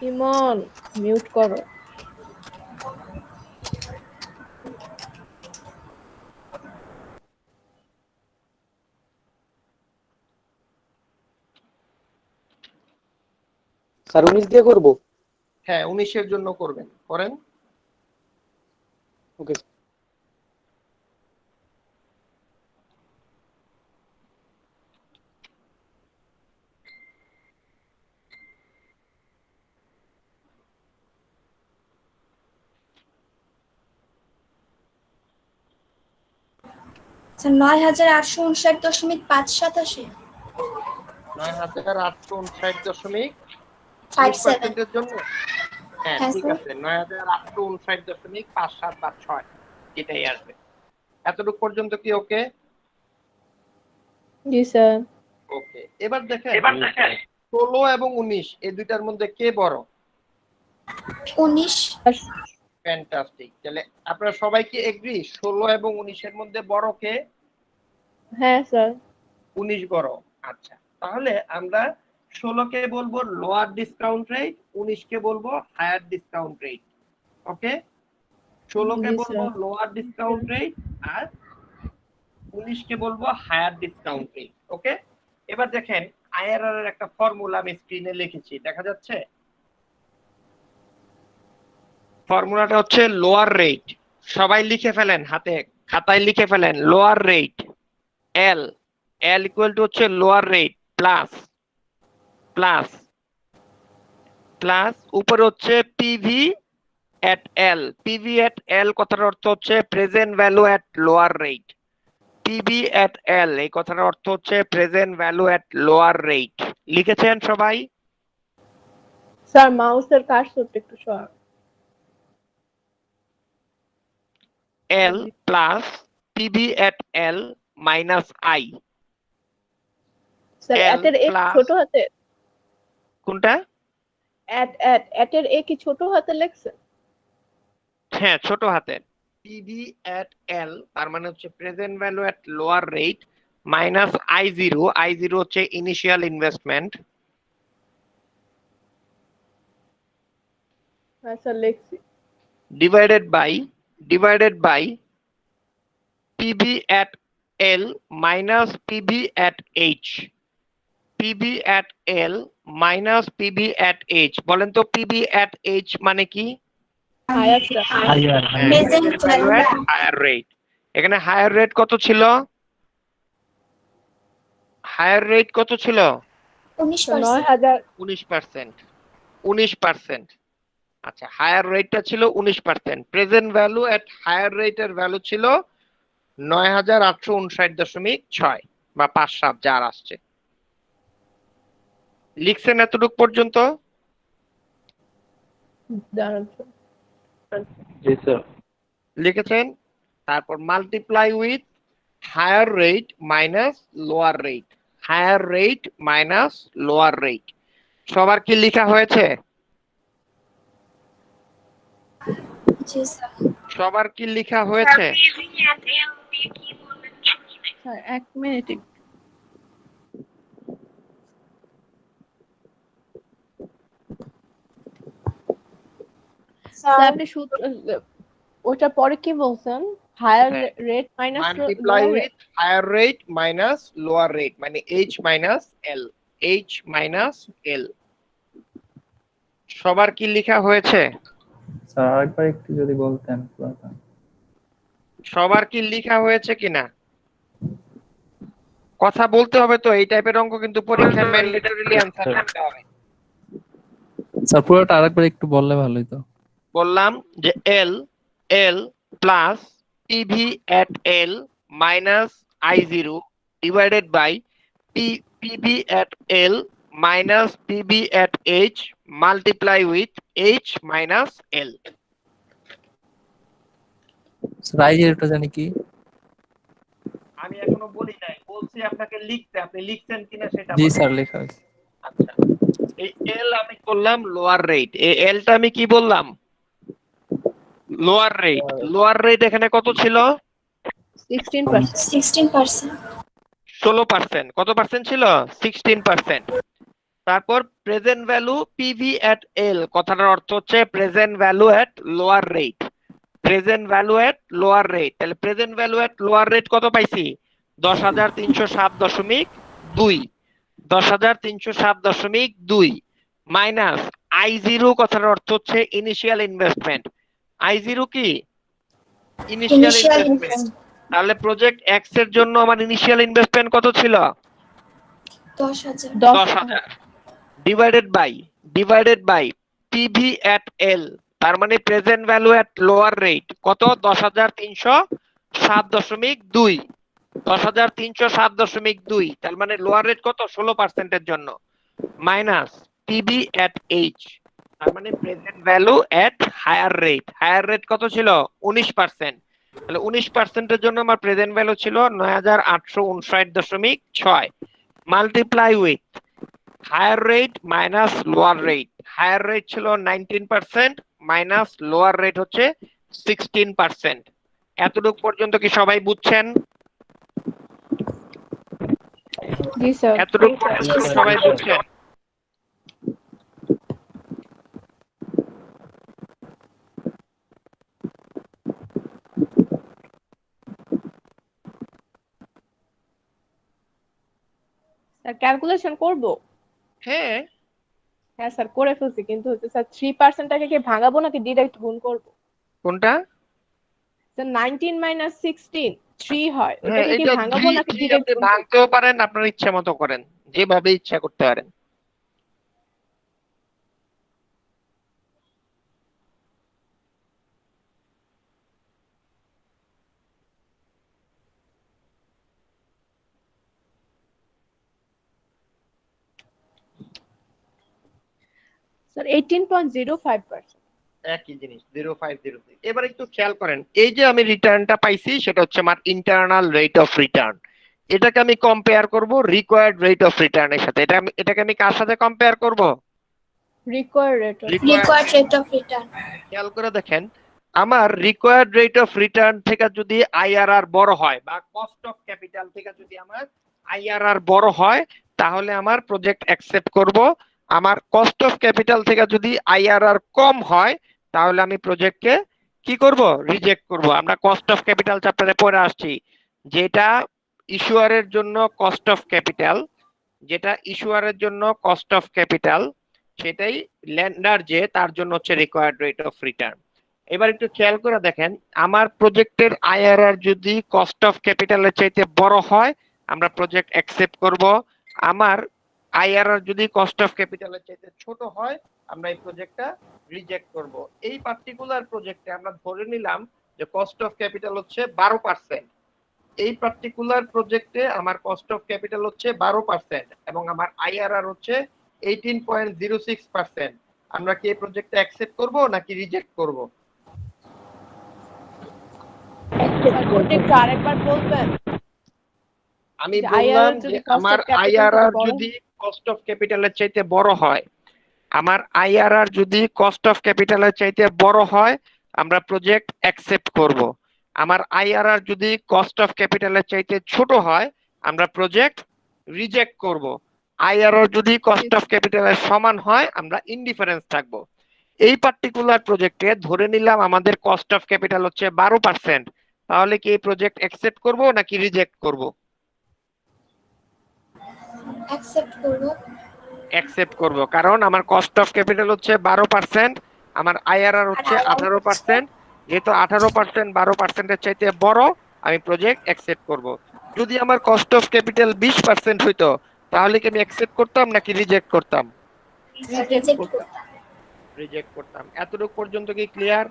S4: ইমন মিউট করো।
S9: স্যার 19 দিয়ে করবো?
S2: হ্যাঁ 19-এর জন্য করবেন, করেন।
S9: ওকে।
S1: স্যার 9859.587। 57
S2: 9859.19%-এর জন্য। হ্যাঁ
S1: হ্যাঁ
S2: ঠিক
S1: স্যার।
S2: আছে, 9859.57 এটাই আসবে। এতটুকু পর্যন্ত কি ওকে?
S4: জি স্যার।
S2: ওকে, এবার দেখেন 16 এবং 19 এই দুইটার মধ্যে কে বড়?
S1: 19।
S2: ফ্যান্টাস্টিক। তাহলে আপনারা সবাই কি এগ্রি 16 এবং 19-এর মধ্যে বড় কে?
S4: হ্যাঁ স্যার।
S2: 19 বড়। আচ্ছা তাহলে আমরা 16 কে বলবো লোয়ার ডিসকাউন্ট রেট, 19 কে বলবো হায়ার ডিসকাউন্ট রেট। ওকে, 16 কে
S4: জি
S2: বলবো
S4: স্যার।
S2: লোয়ার ডিসকাউন্ট রেট আর 19 কে বলবো হায়ার ডিসকাউন্ট রেট। ওকে, এবার দেখেন আইআরআর এর একটা ফর্মুলা আমি স্ক্রিনে লিখেছি, দেখা যাচ্ছে? ফর্মুলাটা হচ্ছে লোয়ার রেট। সবাই লিখে ফেলেন, হাতে খাতায় লিখে ফেলেন। Lower rate L, L equal to হচ্ছে lower rate plus plus plus উপরে হচ্ছে PV at L. PV at এল কথার অর্থ হচ্ছে present value at lower rate. PV at L এই কথার অর্থ হচ্ছে present value at lower rate. লিখেছেন সবাই?
S4: স্যার মাউসের কার্সরটা একটু সরান।
S2: L plus PV at L minus I.
S4: Sir
S2: L
S4: এটের এ
S2: প্লাস
S4: ছোট হাতে?
S2: কোনটা?
S4: এটের এ কি ছোট হাতে লেখছে?
S2: হ্যাঁ ছোট হাতের। পিভি এট এল তার মানে হচ্ছে present value at lower rate minus I zero. I zero হচ্ছে ইনিশিয়াল ইনভেস্টমেন্ট
S4: স্যার লিখছি।
S2: divided by PV at L minus PV at H. PV at L minus PV at H. বলেন তো PV at H মানে কি?
S4: Higher sir.
S1: Present
S2: value at
S1: value.
S2: higher rate. এখানে higher rate কত ছিল? Higher rate কত ছিল?
S1: 19%.
S4: 9000
S2: 19%. 19%. আচ্ছা, হায়ার রেটটা ছিল 19%। প্রেজেন্ট ভ্যালু এট হায়ার রেটের ভ্যালু ছিল 9859.6 বা 57 যার আসছে। লিখছেন এতটুক পর্যন্ত?
S4: দাঁড়ান।
S6: জি স্যার।
S2: লিখেছেন? তারপর multiply with higher rate minus lower rate, higher rate minus lower rate. সবার কি লেখা হয়েছে?
S1: জি স্যার।
S2: সবার কি লেখা হয়েছে?
S4: Sir 1 minute. স্যার আপনি সূত্র ওটার পরে কি বলছেন? Higher rate minus
S2: multiply with higher rate minus lower rate মানে H মাইনাস L, H মাইনাস L। সবার কি লেখা হয়েছে?
S9: স্যার আরেকবার একটু যদি বলতেন পুরোটা।
S2: সবার কি লেখা হয়েছে কিনা? কথা বলতে হবে তো, এই টাইপের অঙ্ক কিন্তু পরীক্ষায় ম্যান্ডেটরিলি অ্যানসার করতে হবে।
S9: স্যার পুরোটা আরেকবার একটু বললে ভালোই তো।
S2: বললাম যে L plus PV at L minus I0 divided by PV at L minus PV at H multiply with H minus L.
S9: Sir আইজেরটা জানি কি?
S2: আমি এখনো বলি নাই, বলছি আপনাকে লিখতে, আপনি লিখছেন কিনা সেটা
S9: জি
S2: বলেন।
S9: স্যার লেখা আছে।
S2: আচ্ছা, এই L আমি করলাম লোয়ার রেট, এই Lটা আমি কি বললাম? Lower rate. লোয়ার রেট এখানে কত ছিল?
S4: 16%।
S1: 16%.
S2: 16%। কত পার্সেন্ট ছিল? 16%। তারপর প্রেজেন্ট ভ্যালু পিভি এট এল, কথাটার অর্থ হচ্ছে present value at lower rate, present value at lower rate. তাহলে present value at lower rate কত পাইছি? 10,307.2, 10,307.2 মাইনাস I0, কথাটার অর্থ হচ্ছে ইনিশিয়াল ইনভেস্টমেন্ট। I0 কি? Initial
S1: Initial
S2: investment. তাহলে প্রজেক্ট এক্স এর জন্য আমার ইনিশিয়াল ইনভেস্টমেন্ট কত ছিল?
S1: 10,000.
S2: 10,000 ডিভাইডেড বাই পিভি এট এল, তার মানে present value at lower rate কত? 10,307.2, 10,307.2। তার মানে লোয়ার রেট কত? 16% এর জন্য মাইনাস পিভি এট এইচ, তার মানে প্রেজেন্ট ভ্যালু এট হায়ার রেট। হায়ার রেট কত ছিল? 19%। তাহলে 19% এর জন্য আমার প্রেজেন্ট ভ্যালু ছিল 9,859.6 multiply with higher rate minus lower rate. Higher rate ছিল 19% মাইনাস লোয়ার রেট হচ্ছে 16%। এতটুকু পর্যন্ত কি সবাই বুঝছেন?
S4: জি স্যার।
S2: এতটুকু পর্যন্ত কি সবাই বুঝছেন?
S4: স্যার ক্যালকুলেশন করব?
S2: হ্যাঁ,
S4: হ্যাঁ স্যার করে ফেলছি, কিন্তু হচ্ছে স্যার 3%টাকে কি ভাঙাবো নাকি ডাইরেক্ট গুণ করব?
S2: কোনটা?
S4: স্যার 19 মাইনাস 16 3 হয়,
S2: হ্যাঁ,
S4: ওটাকে কি
S2: এটা
S4: ভাঙাবো নাকি
S2: আপনি
S4: ডাইরেক্ট গুণ করব?
S2: ভাঙতেও পারেন, আপনার ইচ্ছা মতো করেন, যেভাবে ইচ্ছা করতে পারেন।
S4: স্যার 18.05%।
S2: একই জিনিস 0503। এবার একটু খেয়াল করেন, এই যে আমি রিটার্নটা পাইছি সেটা হচ্ছে আমার ইন্টারনাল রেট অফ রিটার্ন। এটাকে আমি কম্পেয়ার করব রিকোয়ার্ড রেট অফ রিটার্নের সাথে। এটাকে আমি কার সাথে কম্পেয়ার করব?
S4: Required rate.
S1: Required rate of return.
S2: খেয়াল করে দেখেন, আমার রিকোয়ার্ড রেট অফ রিটার্ন থেকে যদি আইআরআর বড় হয় বা কস্ট অফ ক্যাপিটাল থেকে যদি আমার আইআরআর বড় হয় তাহলে আমার প্রজেক্ট অ্যাকসেপ্ট করব। আমার কস্ট অফ ক্যাপিটাল থেকে যদি আইআরআর কম হয় তাহলে আমি প্রজেক্টকে কি করব, রিজেক্ট করব। আমরা কস্ট অফ ক্যাপিটাল চ্যাপ্টারে পড়ে আসছি, যেটা ইস্যুয়ারের জন্য কস্ট অফ ক্যাপিটাল, যেটা ইস্যুয়ারের জন্য কস্ট অফ ক্যাপিটাল, সেটাই লেন্ডার যে তার জন্য হচ্ছে রিকোয়ার্ড রেট অফ রিটার্ন। এবার একটু খেয়াল করে দেখেন, আমার প্রজেক্টের আইআরআর যদি কস্ট অফ ক্যাপিটালের চাইতে বড় হয় আমরা প্রজেক্ট অ্যাকসেপ্ট করব, আমার আইআরআর যদি কস্ট অফ ক্যাপিটালের চাইতে ছোট হয় আমরা এই প্রজেক্টটা রিজেক্ট করব। এই পার্টিকুলার প্রজেক্টে আমরা ধরে নিলাম যে কস্ট অফ ক্যাপিটাল হচ্ছে 12%। এই পার্টিকুলার প্রজেক্টে আমার কস্ট অফ ক্যাপিটাল হচ্ছে 12% এবং আমার আইআরআর হচ্ছে 18.06%। আমরা কি এই প্রজেক্টটা অ্যাকসেপ্ট করব নাকি রিজেক্ট করব?
S4: একটু আরেকবার বলবেন?
S2: আমি
S4: যে
S2: বললাম
S4: IRR
S2: যে
S4: যদি cost
S2: আমার
S4: of capital
S2: আইআরআর
S4: থেকে বড়
S2: যদি কস্ট অফ ক্যাপিটালের চাইতে বড় হয়, আমার আইআরআর যদি কস্ট অফ ক্যাপিটালের চাইতে বড় হয় আমরা প্রজেক্ট অ্যাকসেপ্ট করব। আমার আইআরআর যদি কস্ট অফ ক্যাপিটালের চাইতে ছোট হয় আমরা প্রজেক্ট রিজেক্ট করব। আইআরআর যদি কস্ট অফ ক্যাপিটালের সমান হয় আমরা ইনডিফারেন্স থাকব। এই পার্টিকুলার প্রজেক্টে ধরে নিলাম আমাদের কস্ট অফ ক্যাপিটাল হচ্ছে 12%, তাহলে কি এই প্রজেক্ট অ্যাকসেপ্ট করব নাকি রিজেক্ট করব?
S1: অ্যাকসেপ্ট করব।
S2: অ্যাকসেপ্ট করব, কারণ আমার কস্ট অফ ক্যাপিটাল হচ্ছে 12%, আমার আইআরআর
S1: আর
S2: হচ্ছে
S1: IRR হচ্ছে
S2: 18%। যেহেতু 18% 12%-এর চাইতে বড় আমি প্রজেক্ট অ্যাকসেপ্ট করব। যদি আমার কস্ট অফ ক্যাপিটাল 20% হইতো তাহলে কি আমি অ্যাকসেপ্ট করতাম নাকি রিজেক্ট করতাম?
S1: রিজেক্ট করতাম।
S2: রিজেক্ট করতাম। এতটুকু পর্যন্ত কি ক্লিয়ার?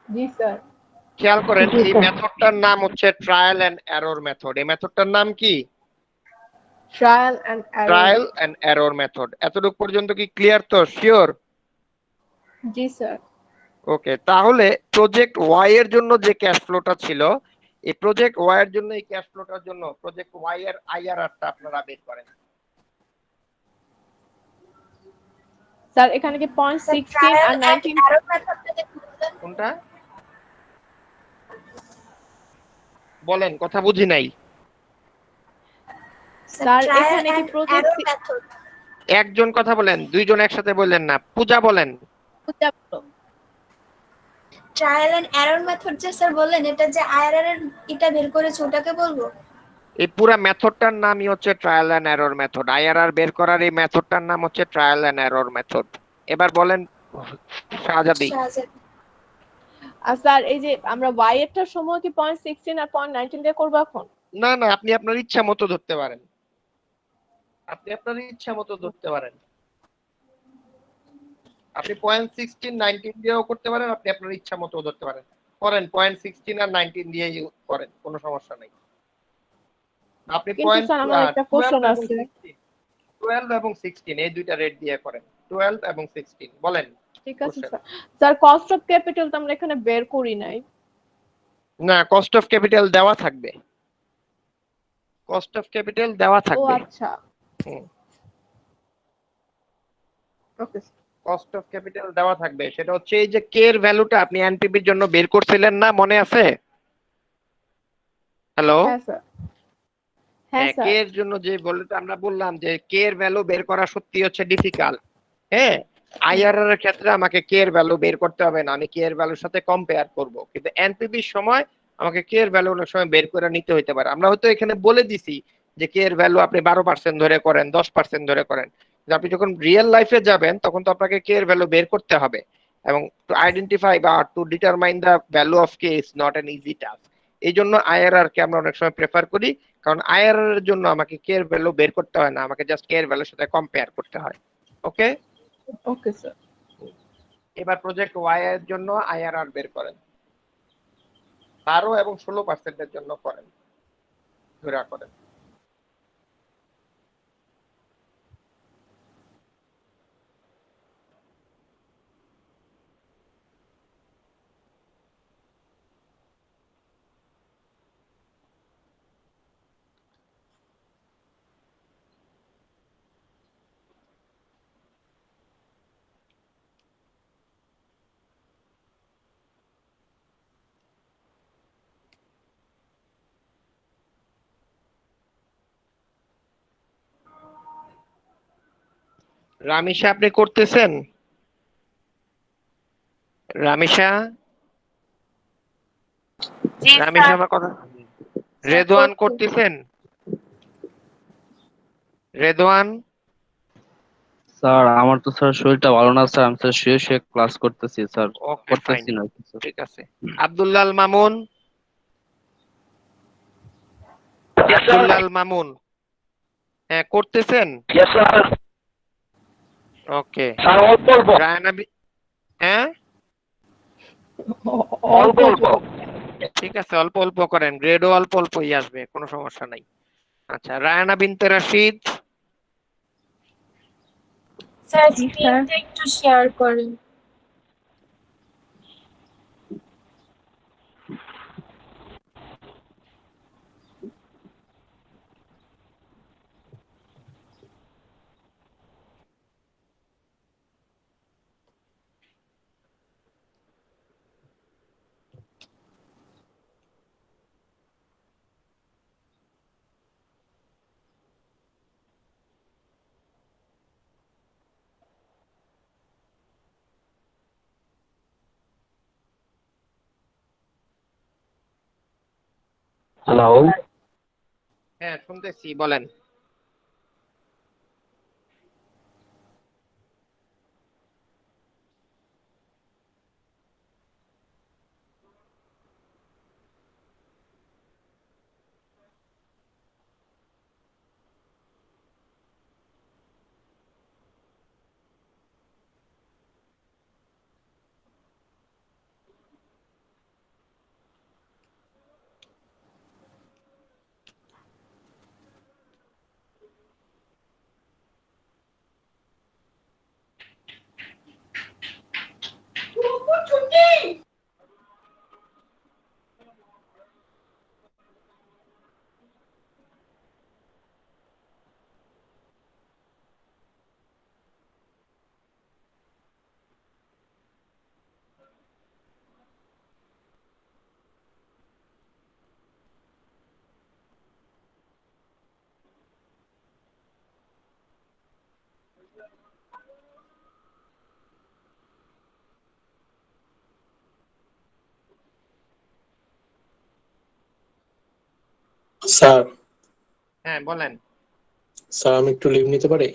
S4: জি স্যার।
S2: খেয়াল করেন এই মেথডটার নাম হচ্ছে ট্রায়াল এন্ড এরর মেথড। এই মেথডটার নাম কি?
S4: Trial and error.
S2: Trial and error method. এতটুকু পর্যন্ত কি ক্লিয়ার তো? শিওর?
S4: জি স্যার।
S2: ওকে, তাহলে প্রজেক্ট ওয়াই এর জন্য যে ক্যাশ ফ্লোটা ছিল, এই প্রজেক্ট ওয়াই এর জন্য এই ক্যাশ ফ্লোটার জন্য প্রজেক্ট ওয়াই এর আইআরআরটা আপনারা বের করেন।
S4: স্যার এখানে কি পয়েন্ট
S1: স্যার
S4: 16
S1: ট্রায়াল
S4: আর
S1: এন্ড
S4: 19
S1: এরর মেথডটা একটু বলবেন?
S2: কোনটা বলেন, কথা বুঝি নাই।
S4: স্যার
S1: ট্রায়াল
S4: এখানে কি
S1: এন্ড
S4: প্রজেক্ট
S1: এরর মেথড।
S2: একজন কথা বলেন, দুইজন একসাথে বললেন না। পূজা বলেন।
S1: ট্রায়াল এন্ড এরর মেথড যে স্যার বললেন, এটা যে আইআরআর এর এটা বের করেছে ওটাকে বলবো?
S2: এই পুরো মেথডটার নামই হচ্ছে trial and error method. IRR বের করার এই মেথডটার নাম হচ্ছে ট্রায়াল এন্ড এরর মেথড। এবার বলেন শাহজাদি।
S4: আর স্যার এই যে আমরা y এরটার সময় কি পয়েন্ট 16 আর পয়েন্ট 19 দিয়ে করব এখন?
S2: না না, আপনি আপনার ইচ্ছা মতো ধরতে পারেন। আপনি আপনার ইচ্ছা মতো ধরতে পারেন। আপনি পয়েন্ট 16 19 দিয়েও করতে পারেন, আপনি আপনার ইচ্ছা মতো ধরতে পারেন। করেন, পয়েন্ট 16 আর 19 দিয়ে করেন, কোনো সমস্যা নাই। আপনি
S4: কিন্তু
S2: পয়েন্ট
S4: স্যার আমার একটা কোশ্চেন আছে।
S2: 12 এবং 16 এই দুইটা রেট দিয়ে করেন। 12 এবং 16 বলেন।
S4: ঠিক আছে sir. Sir cost of capital তো আমরা এখানে বের করি নাই।
S2: না, কস্ট অফ ক্যাপিটাল দেওয়া থাকবে। কস্ট অফ ক্যাপিটাল দেওয়া
S4: ও
S2: থাকবে।
S4: আচ্ছা। ওকে।
S2: কস্ট অফ ক্যাপিটাল দেওয়া থাকবে, সেটা হচ্ছে এই যে কে এর ভ্যালুটা আপনি এনপিপির জন্য বের করছিলেন না, মনে আছে? হ্যালো?
S4: হ্যাঁ স্যার। হ্যাঁ
S2: কে
S4: স্যার।
S2: এর জন্য যে ভ্যালুটা আমরা বললাম যে কে এর ভ্যালু বের করা সত্যি হচ্ছে ডিফিকাল্ট। হ্যাঁ, আইআরআর এর ক্ষেত্রে আমাকে কে এর ভ্যালু বের করতে হবে না, আমি কে এর ভ্যালুর সাথে কম্পেয়ার করব। কিন্তু এনপিপির সময় আমাকে কে এর ভ্যালু অনেক সময় বের করে নিতে হতে পারে। আমরা হয়তো এখানে বলে দিছি যে কে এর ভ্যালু আপনি 12% ধরে করেন, 10% ধরে করেন, কিন্তু আপনি যখন রিয়েল লাইফে যাবেন তখন তো আপনাকে কে এর ভ্যালু বের করতে হবে। এবং টু আইডেন্টিফাই বা to determine the value of K is not an easy task. এই জন্য আইআরআর কে আমরা অনেক সময় প্রেফার করি, কারণ আইআরআর এর জন্য আমাকে কে এর ভ্যালু বের করতে হয় না, আমাকে জাস্ট কে এর ভ্যালুর সাথে কম্পেয়ার করতে হয়। ওকে
S4: ওকে স্যার।
S2: এবার প্রজেক্ট ওয়াই এর জন্য আইআরআর বের করেন। 12 এবং 16% এর জন্য করেন, ধরে করেন। রামিশা আপনি করতেছেন? রামিসা
S3: জি
S2: রামিসা আমার কথা রেদওয়ান করতেছেন রেদওয়ান
S6: স্যার আমার তো স্যার শরীরটা ভালো না স্যার, আমি স্যার শুয়ে শুয়ে ক্লাস করতেছি স্যার,
S2: ওকে ফাইন
S6: করতেছি না কিছু।
S2: ঠিক আছে আব্দুল্লাল মামুন
S7: Yes, sir.
S2: আব্দুল্লাল মামুন হ্যাঁ করতেছেন
S7: Yes, sir.
S2: ওকে
S7: স্যার অল্প অল্প
S2: রায়না হ্যাঁ
S7: অল্প অল্প।
S2: ঠিক আছে অল্প অল্প করেন গ্রেডও অল্প অল্পই আসবে কোনো সমস্যা নাই আচ্ছা রায়না বিনতে রাশিদ
S3: স্যার
S8: জি,
S3: স্ক্রিনটা একটু শেয়ার করেন।
S7: হ্যালো।
S2: হ্যাঁ শুনতেছি বলেন
S10: স্যার
S2: হ্যাঁ বলেন
S10: স্যার আমি একটু লিভ নিতে পারি?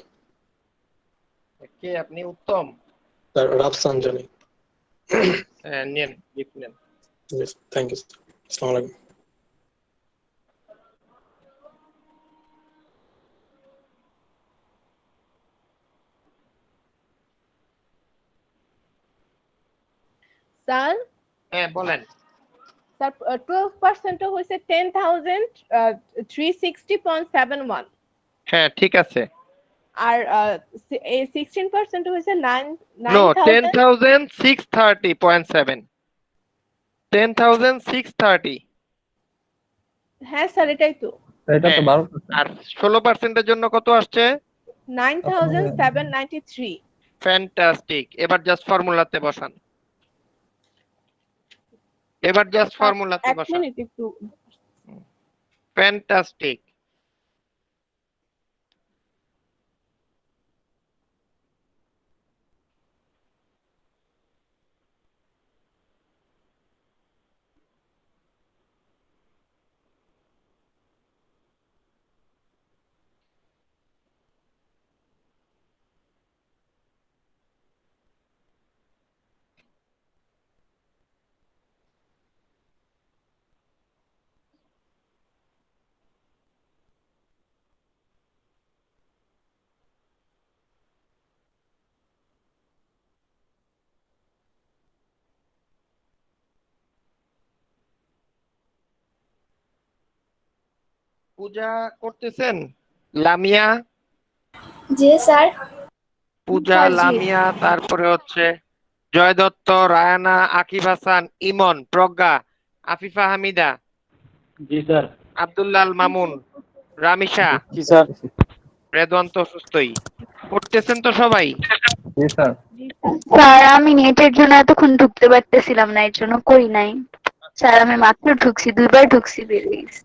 S2: কে আপনি উত্তম
S10: স্যার রাফসান জানি।
S2: হ্যাঁ নেন লিখে নেন
S10: থ্যাংক ইউ স্যার। আসসালামু আলাইকুম।
S4: স্যার
S2: হ্যাঁ বলেন
S4: স্যার 12% হয়েছে 10,360.71
S2: হ্যাঁ ঠিক আছে
S4: আর 16% হয়েছে
S2: নো
S4: 9,000
S2: 10,630.7 10,630
S4: হ্যাঁ স্যার এটাই তো
S9: এটা তো 12%।
S2: আর 16% জন্য কত আসছে
S4: 9,793
S2: ফ্যান্টাস্টিক এবার জাস্ট ফর্মুলাতে বসান
S4: এক মিনিট একটু
S2: ফ্যান্টাস্টিক পূজা করতেছেন লামিয়া
S1: জি স্যার
S2: পূজা
S8: স্যার, জি।
S2: লামিয়া তারপরে হচ্ছে জয় দত্ত রায়ানা আকিব হাসান ইমন প্রজ্ঞা আফিফা হামিদা
S6: জি স্যার।
S2: আব্দুল্লাল মামুন রামিসা
S6: জি স্যার।
S2: রেদওয়ান তো সুস্থই করতেছেন তো সবাই
S9: জি স্যার।
S8: স্যার আমি নেটের জন্য এতক্ষণ ঢুকতে পারতেছিলাম না, এর জন্য করি নাই। স্যার আমি মাত্র ঢুকছি, 2বার ঢুকছি, বেরিয়ে গেছি।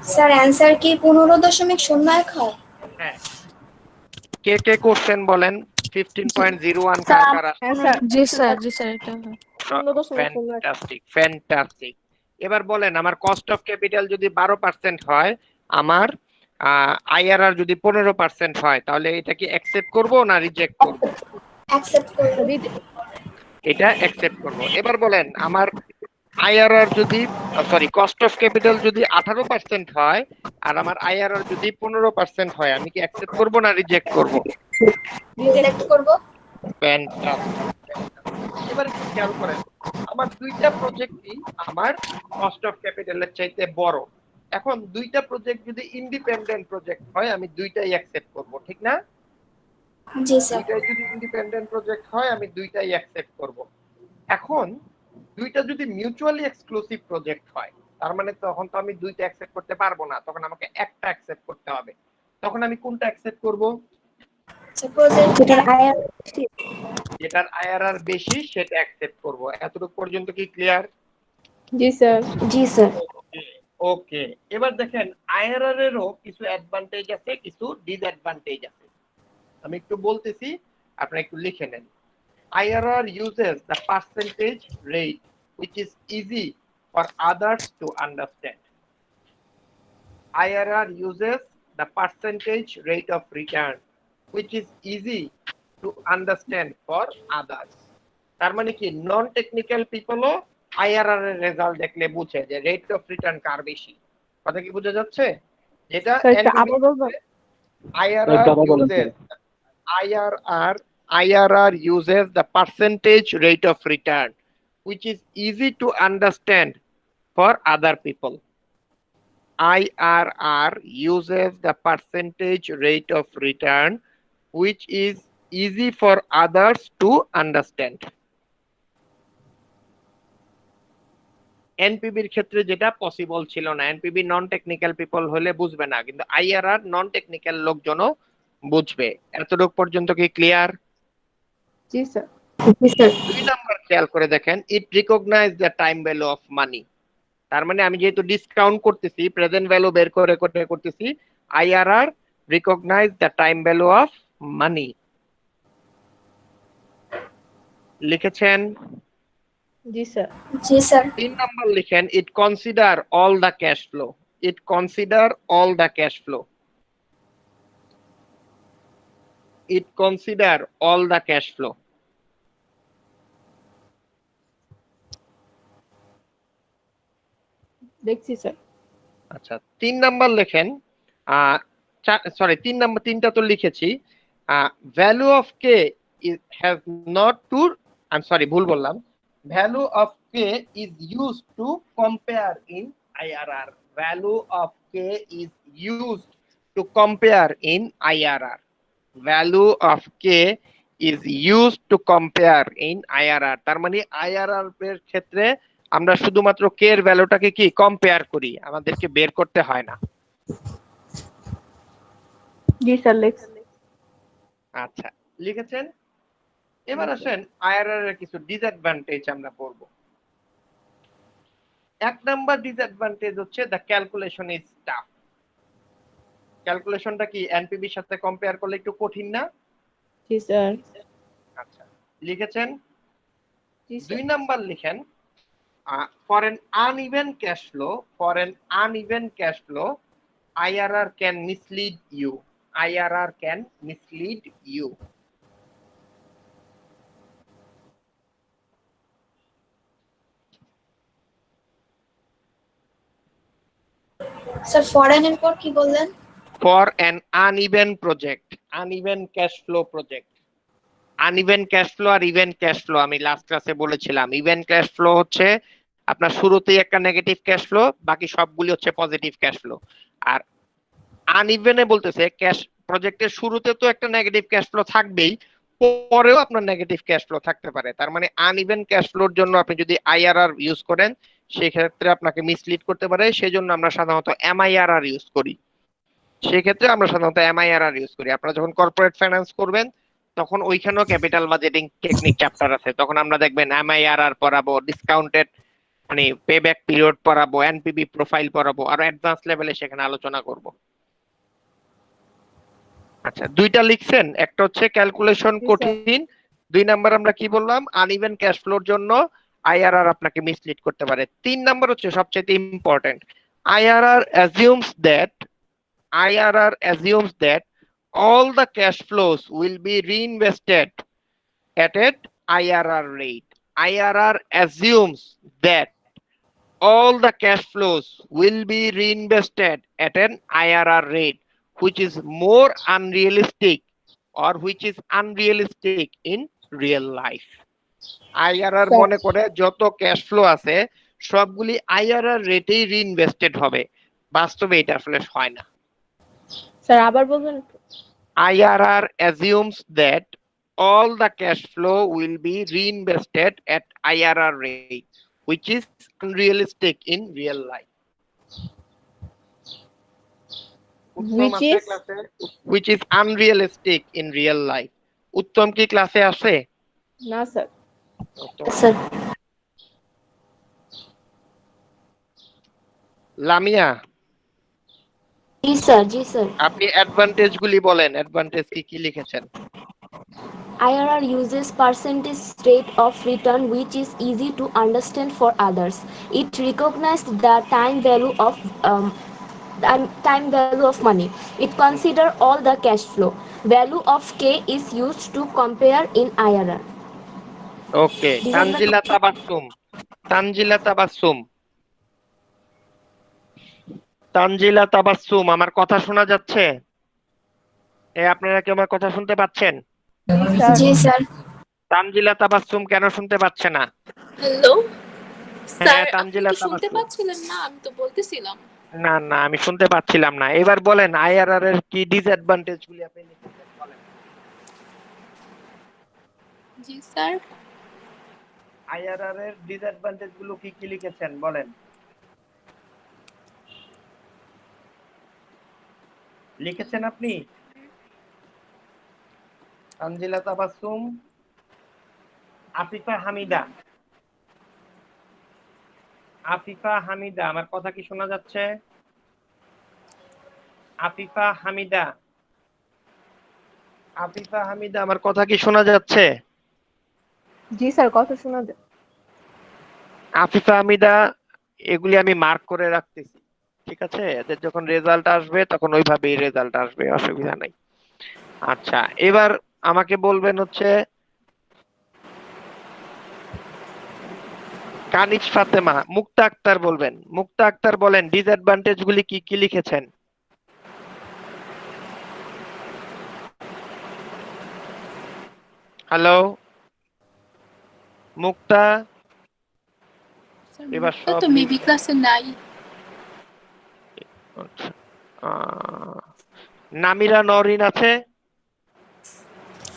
S1: স্যার অ্যান্সার কি 15.01 হয়?
S2: হ্যাঁ, কে কে কোশ্চেন বলেন 15.01
S8: স্যার
S2: কার কার
S4: হ্যাঁ স্যার,
S8: জি স্যার এটা হয়।
S4: 15.01
S2: ফ্যান্টাস্টিক। এবার বলেন আমার কস্ট অফ ক্যাপিটাল যদি 12% হয়, আমার আইআরআর যদি 15% হয়, তাহলে এটা কি অ্যাকসেপ্ট করব না রিজেক্ট করব?
S1: অ্যাকসেপ্ট করব।
S2: এটা অ্যাকসেপ্ট করব। এবার বলেন আমার আইআরআর যদি কস্ট অফ ক্যাপিটাল যদি 18% হয় আর আমার আইআরআর যদি 15% হয়, আমি কি অ্যাকসেপ্ট করব না রিজেক্ট করব?
S1: রিজেক্ট করব।
S2: ফ্যান্টাস্টিক। এবার একটু খেয়াল করেন, আমার দুইটা প্রজেক্টই আমার কস্ট অফ ক্যাপিটালের চাইতে বড়। এখন দুইটা প্রজেক্ট যদি ইন্ডিপেন্ডেন্ট প্রজেক্ট হয়, আমি দুইটাই অ্যাকসেপ্ট করব, ঠিক না?
S1: জি স্যার।
S2: দুইটাই যদি ইন্ডিপেন্ডেন্ট প্রজেক্ট হয়, আমি দুইটাই অ্যাকসেপ্ট করব। এখন দুইটা যদি মিউচুয়ালি এক্সক্লুসিভ প্রজেক্ট হয়, তার মানে তখন তো আমি দুইটা অ্যাকসেপ্ট করতে পারবো না, তখন আমাকে একটা অ্যাকসেপ্ট করতে হবে। তখন আমি কোনটা অ্যাকসেপ্ট করব? যেটার আইআরআর বেশি সেটা অ্যাকসেপ্ট করব। এতটুকু পর্যন্ত কি ক্লিয়ার?
S4: জি স্যার।
S8: জি স্যার।
S2: ওকে, এবার দেখেন আইআরআর এরও কিছু অ্যাডভান্টেজ আছে, কিছু ডিসঅ্যাডভান্টেজ আছে। আমি একটু বলতেছি, আপনারা একটু লিখে নেন। IRR uses the percentage rate which is easy for others to understand. IRR uses the percentage rate of return which is easy to understand for others. তার মানে কি নন টেকনিক্যাল পিপলও আইআরআর এর রেজাল্ট দেখলে বুঝে যে রেট অফ রিটার্ন কার বেশি। কথা কি বোঝা যাচ্ছে? যেটা
S4: আবার বলবেন?
S2: IRR uses the percentage rate of return which is easy to understand for other people. IRR uses the percentage rate of return which is easy for others to understand. এনপিবির ক্ষেত্রে যেটা পসিবল ছিল না, এনপিবি নন টেকনিক্যাল পিপল হলে বুঝবে না, কিন্তু IRR non technical লোকজনও বুঝবে। এতটুকু পর্যন্ত কি ক্লিয়ার?
S4: জি স্যার।
S2: 2 নাম্বার খেয়াল করে দেখেন, it recognise the time value of money. তার মানে আমি যেহেতু ডিসকাউন্ট করতেছি, প্রেজেন্ট ভ্যালু বের করে করতেছি, IRR recognise the time value of money. লিখেছেন?
S4: জি স্যার।
S1: জি স্যার।
S2: 3 নাম্বার লিখেন, it consider all the cash flow. It consider all the cash flow. It consider all the cash flow.
S4: দেখছি sir.
S2: আচ্ছা, 3 number লেখেন, তিনটা তো লিখেছি। Value of K has not to, ভুল বললাম, value of K is used to compare in IRR. Value of K is used to compare in IRR. Value of K is used to compare in IRR. তার মানে IRR এর ক্ষেত্রে আমরা শুধুমাত্র কে এর ভ্যালুটাকে কি কম্পেয়ার করি, আমাদেরকে বের করতে হয় না।
S4: জি স্যার।
S2: আচ্ছা, লিখেছেন? এবার আসেন আইআরআর এর কিছু ডিসঅ্যাডভান্টেজ আমরা পড়ব। 1 নাম্বার ডিসঅ্যাডভান্টেজ হচ্ছে দ্য ক্যালকুলেশন ইজ টাফ। ক্যালকুলেশনটা কি এনপিবির সাথে কম্পেয়ার করলে একটু কঠিন না?
S4: জি স্যার।
S2: আচ্ছা, লিখেছেন?
S4: জি
S2: 2
S4: স্যার।
S2: নাম্বার লিখেন, for an uneven cash flow, IRR can mislead you. IRR can mislead you.
S1: Sir foreign এর পর কি বললেন?
S2: For an uneven cash flow project. Uneven cash flow আর ইভেন ক্যাশ ফ্লো আমি লাস্ট ক্লাসে বলেছিলাম। ইভেন ক্যাশ ফ্লো হচ্ছে আপনার শুরুতেই একটা নেগেটিভ ক্যাশ ফ্লো, বাকি সবগুলি হচ্ছে পজিটিভ ক্যাশ ফ্লো। আর আনইভেনে বলতেছে ক্যাশ প্রজেক্টের শুরুতে তো একটা নেগেটিভ ক্যাশ ফ্লো থাকবেই, পরেও আপনার নেগেটিভ ক্যাশ ফ্লো থাকতে পারে। তার মানে আনইভেন ক্যাশ ফ্লোর জন্য আপনি যদি আইআরআর ইউজ করেন সেক্ষেত্রে আপনাকে মিসলিড করতে পারে, সেজন্য আমরা সাধারণত এমআইআরআর ইউজ করি। সেক্ষেত্রে আমরা সাধারণত এমআইআরআর ইউজ করি। আপনারা যখন কর্পোরেট ফাইন্যান্স করবেন তখন ওইখানেও ক্যাপিটাল বাজেটিং টেকনিক চ্যাপ্টার আছে, তখন আমরা দেখবেন এমআইআরআর পড়াবো, ডিসকাউন্টেড মানে পেব্যাক পিরিয়ড পড়াবো, এনপিবি প্রোফাইল পড়াবো, আরো অ্যাডভান্স লেভেলে সেখানে আলোচনা করব। আচ্ছা, দুইটা লিখছেন, একটা হচ্ছে ক্যালকুলেশন
S4: জি, স্যার।
S2: কঠিন, 2 নাম্বার আমরা কি বললাম, আনইভেন ক্যাশ ফ্লোর জন্য আইআরআর আপনাকে মিসলিড করতে পারে। 3 নাম্বার হচ্ছে সবচেয়ে important, IRR assumes that all the cash flows will be reinvested at an IRR rate. IRR assumes that all the cash flows will be reinvested at an IRR rate which is more unrealistic or which is unrealistic in real life. IRR মনে করে যত cash flow আছে সবগুলি IRR রেটেই রিইনভেস্টেড হবে, বাস্তবে এটা আসলে হয় না।
S4: স্যার আবার বলবেন?
S2: IRR assumes that all the cash flow will be reinvested at IRR rate which is unrealistic in real life. Which is unrealistic in real life. উত্তম কি ক্লাসে আছে?
S4: না স্যার।
S8: স্যার
S2: লামিয়া,
S8: জি স্যার
S2: আপনি অ্যাডভান্টেজ গুলি বলেন, অ্যাডভান্টেজ কি কি লিখেছেন?
S8: IRR uses percentage rate of return which is easy to understand for others. It recognizes the time value of money. It consider all the cash flow. Value of K is used to compare in IRR.
S2: ওকে, তানজিলা তাবাসসুম, আমার কথা শোনা যাচ্ছে? আপনারা কি আমার কথা শুনতে পাচ্ছেন?
S1: জি স্যার।
S2: তানজিলা তাবাসসুম কেন শুনতে পাচ্ছে না?
S5: হ্যালো
S2: হ্যাঁ, তানজিলা
S5: শুনতে
S2: তাবাসসুম।
S5: পাচ্ছিলেন না? আমি তো বলতেছিলাম।
S2: না না, আমি শুনতে পাচ্ছিলাম না। এবার বলেন আইআরআর এর কি ডিসঅ্যাডভান্টেজ গুলি আপনি লিখেছেন বলেন।
S5: জি স্যার।
S2: আইআরআর এর ডিসঅ্যাডভান্টেজ গুলো কি কি লিখেছেন বলেন। লিখেছেন আপনি? তানজিলা তাবাসসুম, আফিফা হামিদা, আমার কথা কি শোনা যাচ্ছে? আফিফা হামিদা, আমার কথা কি শোনা যাচ্ছে?
S4: জি স্যার, কথা শোনা যায়।
S2: আফিফা হামিদা, এগুলি আমি মার্ক করে রাখতেছি, ঠিক আছে? এদের যখন রেজাল্ট আসবে তখন ওইভাবেই রেজাল্ট আসবে, অসুবিধা নাই। আচ্ছা, এবার আমাকে বলবেন হচ্ছে কানিজ ফাতেমা, মুক্তা আক্তার বলবেন। মুক্তা আক্তার বলেন ডিসঅ্যাডভান্টেজ গুলি কি কি লিখেছেন? হ্যালো মুক্তা, এবার
S5: তো মেবি ক্লাসে নাই।
S2: নামিরা নওরিন আছে?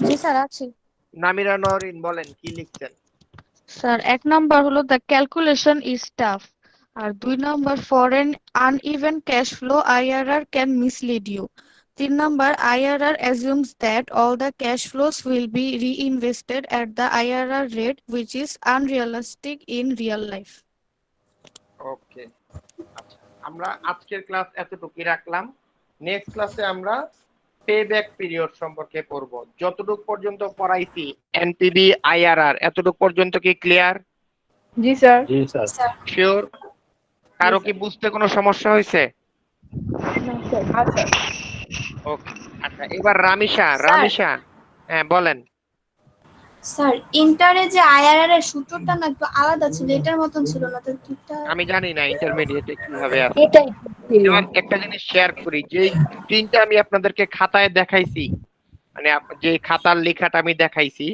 S11: জি স্যার আছি।
S2: নামিরা নওরিন বলেন কি লিখছেন?
S11: স্যার 1 নাম্বার হলো দ্য ক্যালকুলেশন ইজ টাফ, আর 2 number for an uneven cash flow IRR can mislead you. 3 number IRR assumes that all the cash flows will be reinvested at the IRR rate which is unrealistic in real life.
S2: ওকে, আচ্ছা, আমরা আজকের class এতটুকুই রাখলাম। Next ক্লাসে আমরা payback period সম্পর্কে পড়ব। যতটুকু পর্যন্ত পড়াইছি এনপিবি IRR, এতটুকু পর্যন্ত কি ক্লিয়ার?
S4: জি স্যার।
S9: জি স্যার।
S2: শিওর? কারো কি বুঝতে কোনো সমস্যা হয়েছে?
S4: না স্যার। আচ্ছা
S2: ওকে, আচ্ছা, এবার রামিশা, হ্যাঁ বলেন।
S1: স্যার ইন্টারে যে আইআরআর এর সূত্রটা না একটু আলাদা ছিল, এটার মতন ছিল না, তো দুটো
S2: আমি জানি না ইন্টারমিডিয়েটে কিভাবে আছে।
S3: এটাই
S2: যেমন একটা জিনিস শেয়ার করি, যে স্ক্রিনটা আমি আপনাদেরকে খাতায় দেখাইছি, মানে যে খাতার লেখাটা আমি দেখাইছি,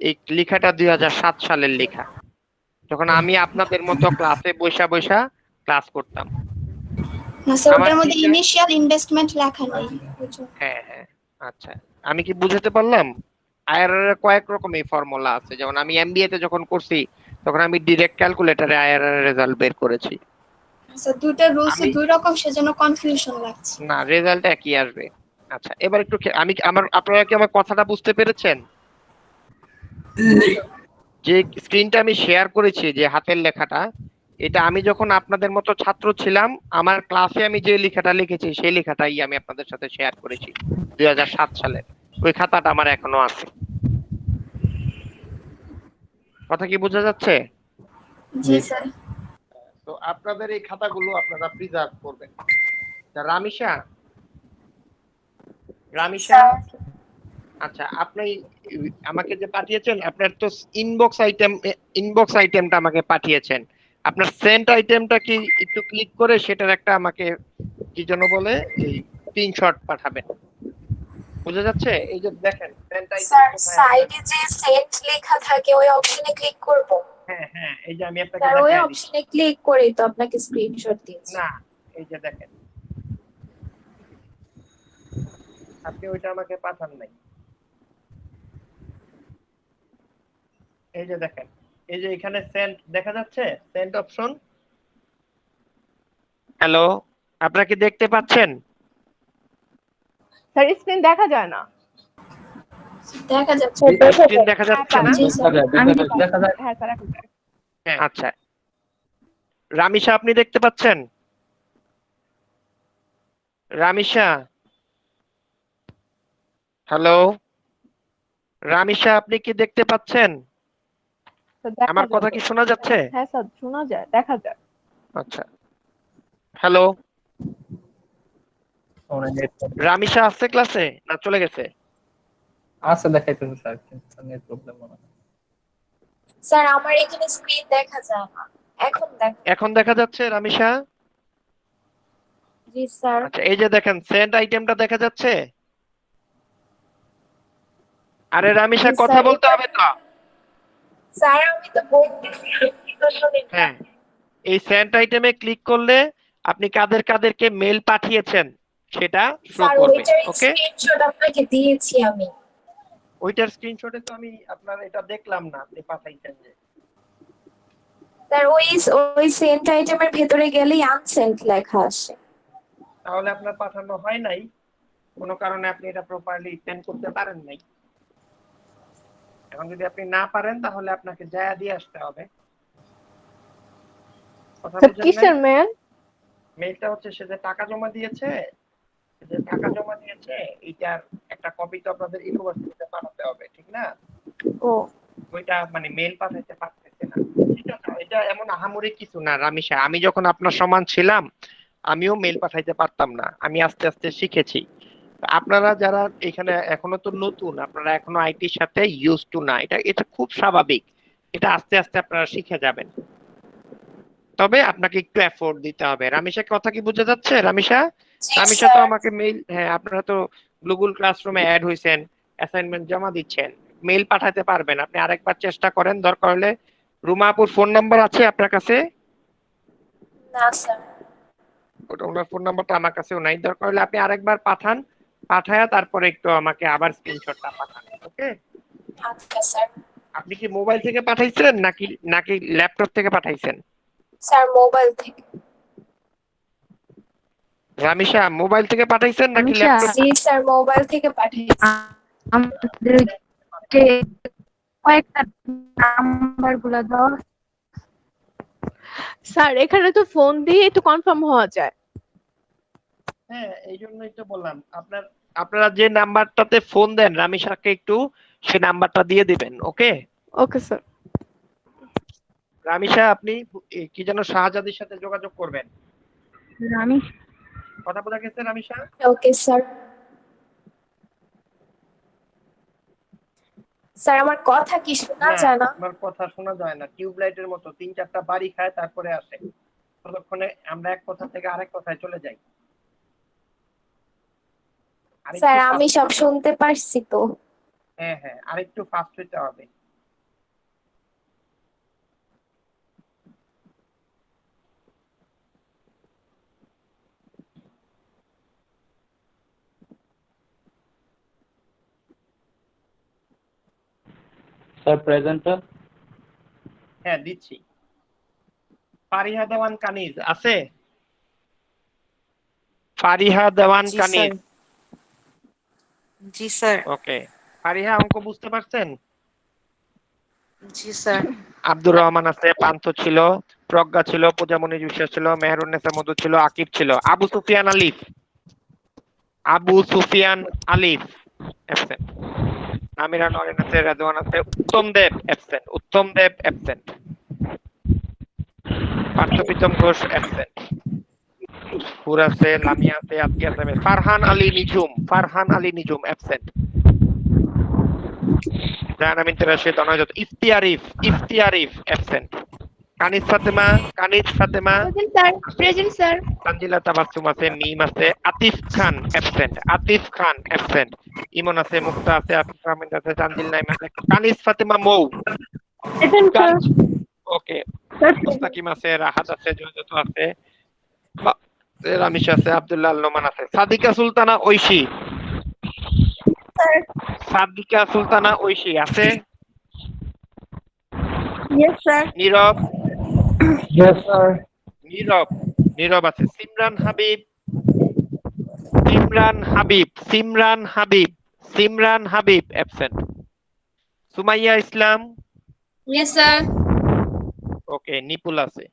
S2: এই লেখাটা 2007 সালের লেখা, যখন আমি আপনাদের মতো ক্লাসে বসা ক্লাস করতাম।
S1: না স্যার,
S2: আমার
S1: ওটার মধ্যে
S2: teacher-
S1: ইনিশিয়াল ইনভেস্টমেন্ট লেখা নেই।
S2: হ্যাঁ হ্যাঁ, আচ্ছা, আমি কি বুঝাতে পারলাম? আইআরআর এর কয়েক রকমের ফর্মুলা আছে, যেমন আমি এমবিএ তে যখন করছি তখন আমি ডিরেক্ট ক্যালকুলেটরে আইআরআর এর রেজাল্ট বের করেছি।
S1: স্যার দুটো রুলস দুই রকম, সেজন্য কনফিউশন লাগছে।
S2: না, রেজাল্ট একই আসবে। আচ্ছা, এবার একটু আপনারা কি আমার কথাটা বুঝতে পেরেছেন? যে স্ক্রিনটা আমি শেয়ার করেছি, যে হাতের লেখাটা, এটা আমি যখন আপনাদের মতো ছাত্র ছিলাম, আমার ক্লাসে আমি যে লেখাটা লিখেছি সেই লেখাটাই আমি আপনাদের সাথে শেয়ার করেছি 2007 সালে। ওই খাতাটা আমার এখনো আছে। কথা কি বোঝা যাচ্ছে?
S1: জি স্যার।
S2: তো আপনাদের এই খাতাগুলো আপনারা প্রিজার্ভ করবেন। রামিশা, রামিশা, আচ্ছা আপনি আমাকে যে পাঠিয়েছেন, আপনার তো ইনবক্স আইটেমটা আমাকে পাঠিয়েছেন। আপনার সেন্ট আইটেমটা কি একটু ক্লিক করে সেটার একটা আমাকে কি যেন বলে এই স্ক্রিনশট পাঠাবেন। বুঝা যাচ্ছে? এই যে দেখেন সেন্ট আইটেম
S8: স্যার সাইডে যে সেট লেখা থাকে ওই অপশনে ক্লিক করব।
S2: হ্যাঁ হ্যাঁ, এই যে আমি আপনাকে
S8: স্যার ওই
S2: দেখাই দিচ্ছি।
S8: অপশনে ক্লিক করেই তো আপনাকে স্ক্রিনশট দিয়েছি।
S2: না, এই যে দেখেন, আপনি ওইটা আমাকে পাঠান নাই। এই যে দেখেন, এই যে এখানে সেন্ড দেখা যাচ্ছে, সেন্ড অপশন। হ্যালো, আপনারা কি দেখতে পাচ্ছেন?
S4: স্যার স্ক্রিন দেখা যায় না।
S1: দেখা যাচ্ছে।
S2: স্ক্রিন দেখা যাচ্ছে না?
S1: জি স্যার।
S4: হ্যাঁ স্যার এখন দেখা যায়।
S2: হ্যাঁ আচ্ছা, রামিশা আপনি দেখতে পাচ্ছেন? রামিশা, হ্যালো রামিশা, আপনি কি দেখতে পাচ্ছেন?
S4: স্যার দেখা
S2: আমার কথা
S4: যায়।
S2: কি শোনা যাচ্ছে?
S4: হ্যাঁ স্যার শোনা যায়, দেখা যায়।
S2: আচ্ছা, হ্যালো রামিশা আছে ক্লাসে না চলে গেছে?
S9: আচ্ছা দেখাইতেছে স্যার, কিন্তু নেট প্রবলেম মনে হয়।
S8: স্যার আমার এখানে স্ক্রিন দেখা যায় না।
S2: এখন দেখা যাচ্ছে রামিশা?
S8: জি স্যার।
S2: আচ্ছা, এই যে দেখেন সেন্ট আইটেমটা দেখা যাচ্ছে। আরে রামিশা কথা বলতে হবে তো।
S8: স্যার আমি তো বলতেছি
S2: হ্যাঁ, এই সেন্ট আইটেমে ক্লিক করলে আপনি কাদের কাদেরকে মেল পাঠিয়েছেন সেটা শো
S8: স্যার
S2: করবে।
S8: ওইটার
S2: ওকে,
S8: স্ক্রিনশট আপনাকে দিয়েছি আমি।
S2: ওইটার স্ক্রিনশটে তো আমি আপনার এটা দেখলাম না, আপনি পাঠাইছেন যে।
S8: স্যার ওই সেন্ট আইটেমের ভেতরে গেলেই আনসেন্ট লেখা আসে।
S2: তাহলে আপনার পাঠানো হয় নাই, কোনো কারণে আপনি এটা প্রপারলি সেন্ড করতে পারেন নাই। এখন যদি আপনি না পারেন তাহলে আপনাকে জায়া দিয়ে আসতে হবে। কথা
S4: স্যার
S2: বুঝেন
S4: কিসের
S2: নাই?
S4: মেল?
S2: মেলটা হচ্ছে সে যে টাকা জমা দিয়েছে, এইটার একটা কপি তো আপনাদের ইউনিভার্সিটিতে পাঠাতে হবে, ঠিক না?
S4: ও
S2: ওইটা মানে মেল পাঠাইতে পারতেছে না। এটা এমন আহামরি কিছু না রামিশা, আমি যখন আপনার সমান ছিলাম আমিও মেল পাঠাইতে পারতাম না, আমি আস্তে আস্তে শিখেছি। আপনারা যারা এখানে এখনো তো নতুন, আপনারা এখনো আইটির সাথে ইউজ টু না, এটা খুব স্বাভাবিক। এটা আস্তে আস্তে আপনারা শিখে যাবেন, তবে আপনাকে একটু এফোর্ট দিতে হবে। রামিশা কথা কি বোঝা যাচ্ছে? রামিশা, রামিশা তো আমাকে মেইল, হ্যাঁ আপনারা তো গুগল ক্লাসরুমে অ্যাড হইছেন, অ্যাসাইনমেন্ট জমা দিচ্ছেন, মেইল পাঠাতে পারবেন। আপনি আরেকবার চেষ্টা করেন, দরকার হলে রুমা আপুর ফোন নাম্বার আছে আপনার কাছে?
S8: না স্যার।
S2: ওনার ফোন নাম্বারটা আমার কাছেও নাই, দরকার হলে আপনি আরেকবার পাঠায়া তারপরে একটু আমাকে আবার স্ক্রিনশটটা পাঠান। ওকে
S8: আচ্ছা স্যার।
S2: আপনি কি মোবাইল থেকে পাঠাইছেন নাকি ল্যাপটপ থেকে পাঠাইছেন?
S8: স্যার মোবাইল থেকে।
S2: রামিশা মোবাইল থেকে পাঠাইছেন নাকি ল্যাপটপ?
S8: জি স্যার মোবাইল থেকে পাঠিয়েছি।
S11: আমাদেরকে কয়েকটা নাম্বার গুলা দাও।
S4: স্যার এখানে তো ফোন দিয়ে একটু কনফার্ম হওয়া যায়।
S2: হ্যাঁ, এই জন্যই তো বললাম আপনারা যে নাম্বারটাতে ফোন দেন রামিশাকে একটু সেই নাম্বারটা দিয়ে দিবেন। ওকে
S4: ওকে স্যার।
S2: রামিশা আপনি কি যেন শাহজাদির সাথে যোগাযোগ করবেন। কথা বলা গেছে রামিশা?
S8: ওকে স্যার। স্যার আমার কথা কি শোনা যায় না?
S2: আমার কথা শোনা যায় না, টিউবলাইটের মতো 3-4টা বাড়ি খায় তারপরে আসে, ততক্ষণে আমরা এক কথা থেকে আরেক কথায় চলে যাই।
S8: স্যার আমি সব শুনতে পারছি তো।
S2: হ্যাঁ হ্যাঁ, আরেকটু ফাস্ট হতে হবে।
S6: স্যার প্রেজেন্টটা?
S2: হ্যাঁ দিচ্ছি। ফারিহা দেওয়ান কানিজ আছে? ফারিহা দেওয়ান কানিজ?
S12: জি স্যার।
S2: ওকে, ফারিহা অঙ্ক বুঝতে পারছেন?
S12: জি স্যার।
S2: আব্দুর রহমান আছে, পান্থ ছিল, প্রজ্ঞা ছিল, পূজামণি বিশ্বাস ছিল, মেহেরুন্নেসা মধু ছিল, আকিব ছিল। আবু সুফিয়ান আলিফ, আবু সুফিয়ান আলিফ অ্যাবসেন্ট। আমিরা নরেন আছে, রেদওয়ান আছে। উত্তম দেব অ্যাবসেন্ট, উত্তম দেব অ্যাবসেন্ট। পার্থপ্রীতম ঘোষ অ্যাবসেন্ট। হুর আছে, লামিয়া আছে, আতিয়া আছে। ফারহান আলী নিঝুম, ফারহান আলী নিঝুম অ্যাবসেন্ট। জাহানামিন রাশিদ অনয়ত। ইফতিয়ারিফ, ইফতিয়ারিফ অ্যাবসেন্ট। কানিজ ফাতেমা, কানিজ ফাতেমা
S4: প্রেজেন্ট স্যার।
S2: তানজিলা তাবাসসুম আছে, মিম আছে। আতিফ খান অ্যাবসেন্ট, আতিফ খান অ্যাবসেন্ট। ইমন আছে, মুক্তা আছে, আফিফ আহমেদ আছে, তানজিল নাইম আছে। কানিজ ফাতেমা মৌ
S4: প্রেজেন্ট স্যার।
S2: ওকে। মুস্তাকিম আছে, রাহাত আছে, জয়দত আছে, রামিশ আছে, আব্দুল্লাহ আল নোমান আছে। সাদিকা সুলতানা ঐশী, সাদিকা সুলতানা ঐশী আছে।
S4: Yes sir.
S2: Nirob,
S7: Yes, sir.
S2: Nirob, Nirob আছে। Simran Habib, Simran Habib, Simran Habib, Simran Habib absent. Sumaiya Islam,
S3: yes sir.
S2: Okay. Nipul আছে।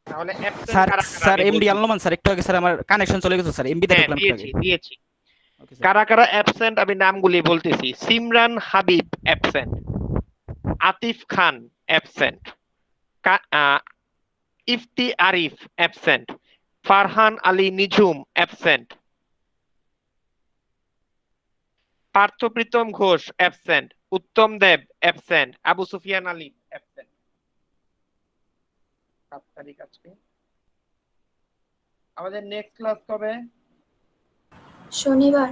S2: তাহলে অ্যাবসেন্ট
S12: স্যার
S2: কারা কারা
S12: স্যার
S2: আমি
S12: এমডি
S2: বলছি।
S12: আলমান স্যার একটু আগে স্যার আমার কানেকশন চলে গেছে স্যার এমবি তে
S2: হ্যাঁ,
S12: ঢুকলাম একটু
S2: দিয়েছি
S12: আগে।
S2: দিয়েছি।
S12: Okay sir.
S2: কারা কারা অ্যাবসেন্ট আমি নামগুলি বলতেছি। সিমরান হাবিব অ্যাবসেন্ট, আতিফ খান অ্যাবসেন্ট, ইফতি আরিফ অ্যাবসেন্ট, ফারহান আলী নিঝুম অ্যাবসেন্ট, পার্থপ্রীতম ঘোষ অ্যাবসেন্ট, উত্তম দেব অ্যাবসেন্ট, আবু সুফিয়ান আলী অ্যাবসেন্ট। 7 তারিখ আজকে। আমাদের নেক্সট ক্লাস কবে?
S1: শনিবার।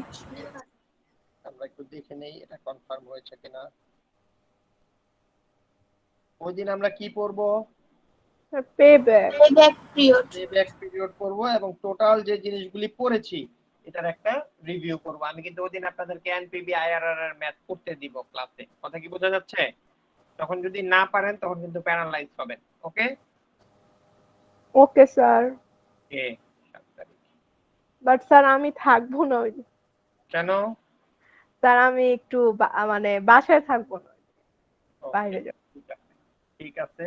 S2: আমরা একটু দেখে নেই এটা কনফার্ম হয়েছে কিনা। ওই দিন আমরা কি পড়বো?
S4: Payback.
S1: Payback period.
S2: Payback period পড়বো এবং টোটাল যে জিনিসগুলি পড়েছি এটার একটা রিভিউ করব। আমি কিন্তু ওই দিন আপনাদেরকে এনপিবি আইআরআর এর ম্যাথ করতে দিব ক্লাসে। কথা কি বোঝা যাচ্ছে? তখন যদি না পারেন তখন কিন্তু প্যারালাইজ হবেন। ওকে
S4: ওকে স্যার।
S2: এ 7 তারিখ।
S4: বাট স্যার আমি থাকবো না ওই দিন।
S2: কেন?
S4: স্যার আমি একটু মানে বাসায় থাকবো না,
S2: Okay,
S4: বাইরে যাব।
S2: ঠিক আছে,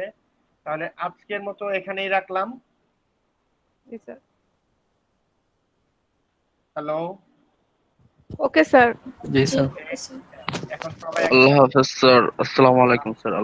S2: তাহলে আজকের মতো এখানেই রাখলাম।
S4: জি স্যার।
S2: Hello,
S4: okay sir.
S9: জি স্যার।
S2: এখন সবাই
S6: আল্লাহ হাফেজ স্যার। আসসালামু আলাইকুম স্যার।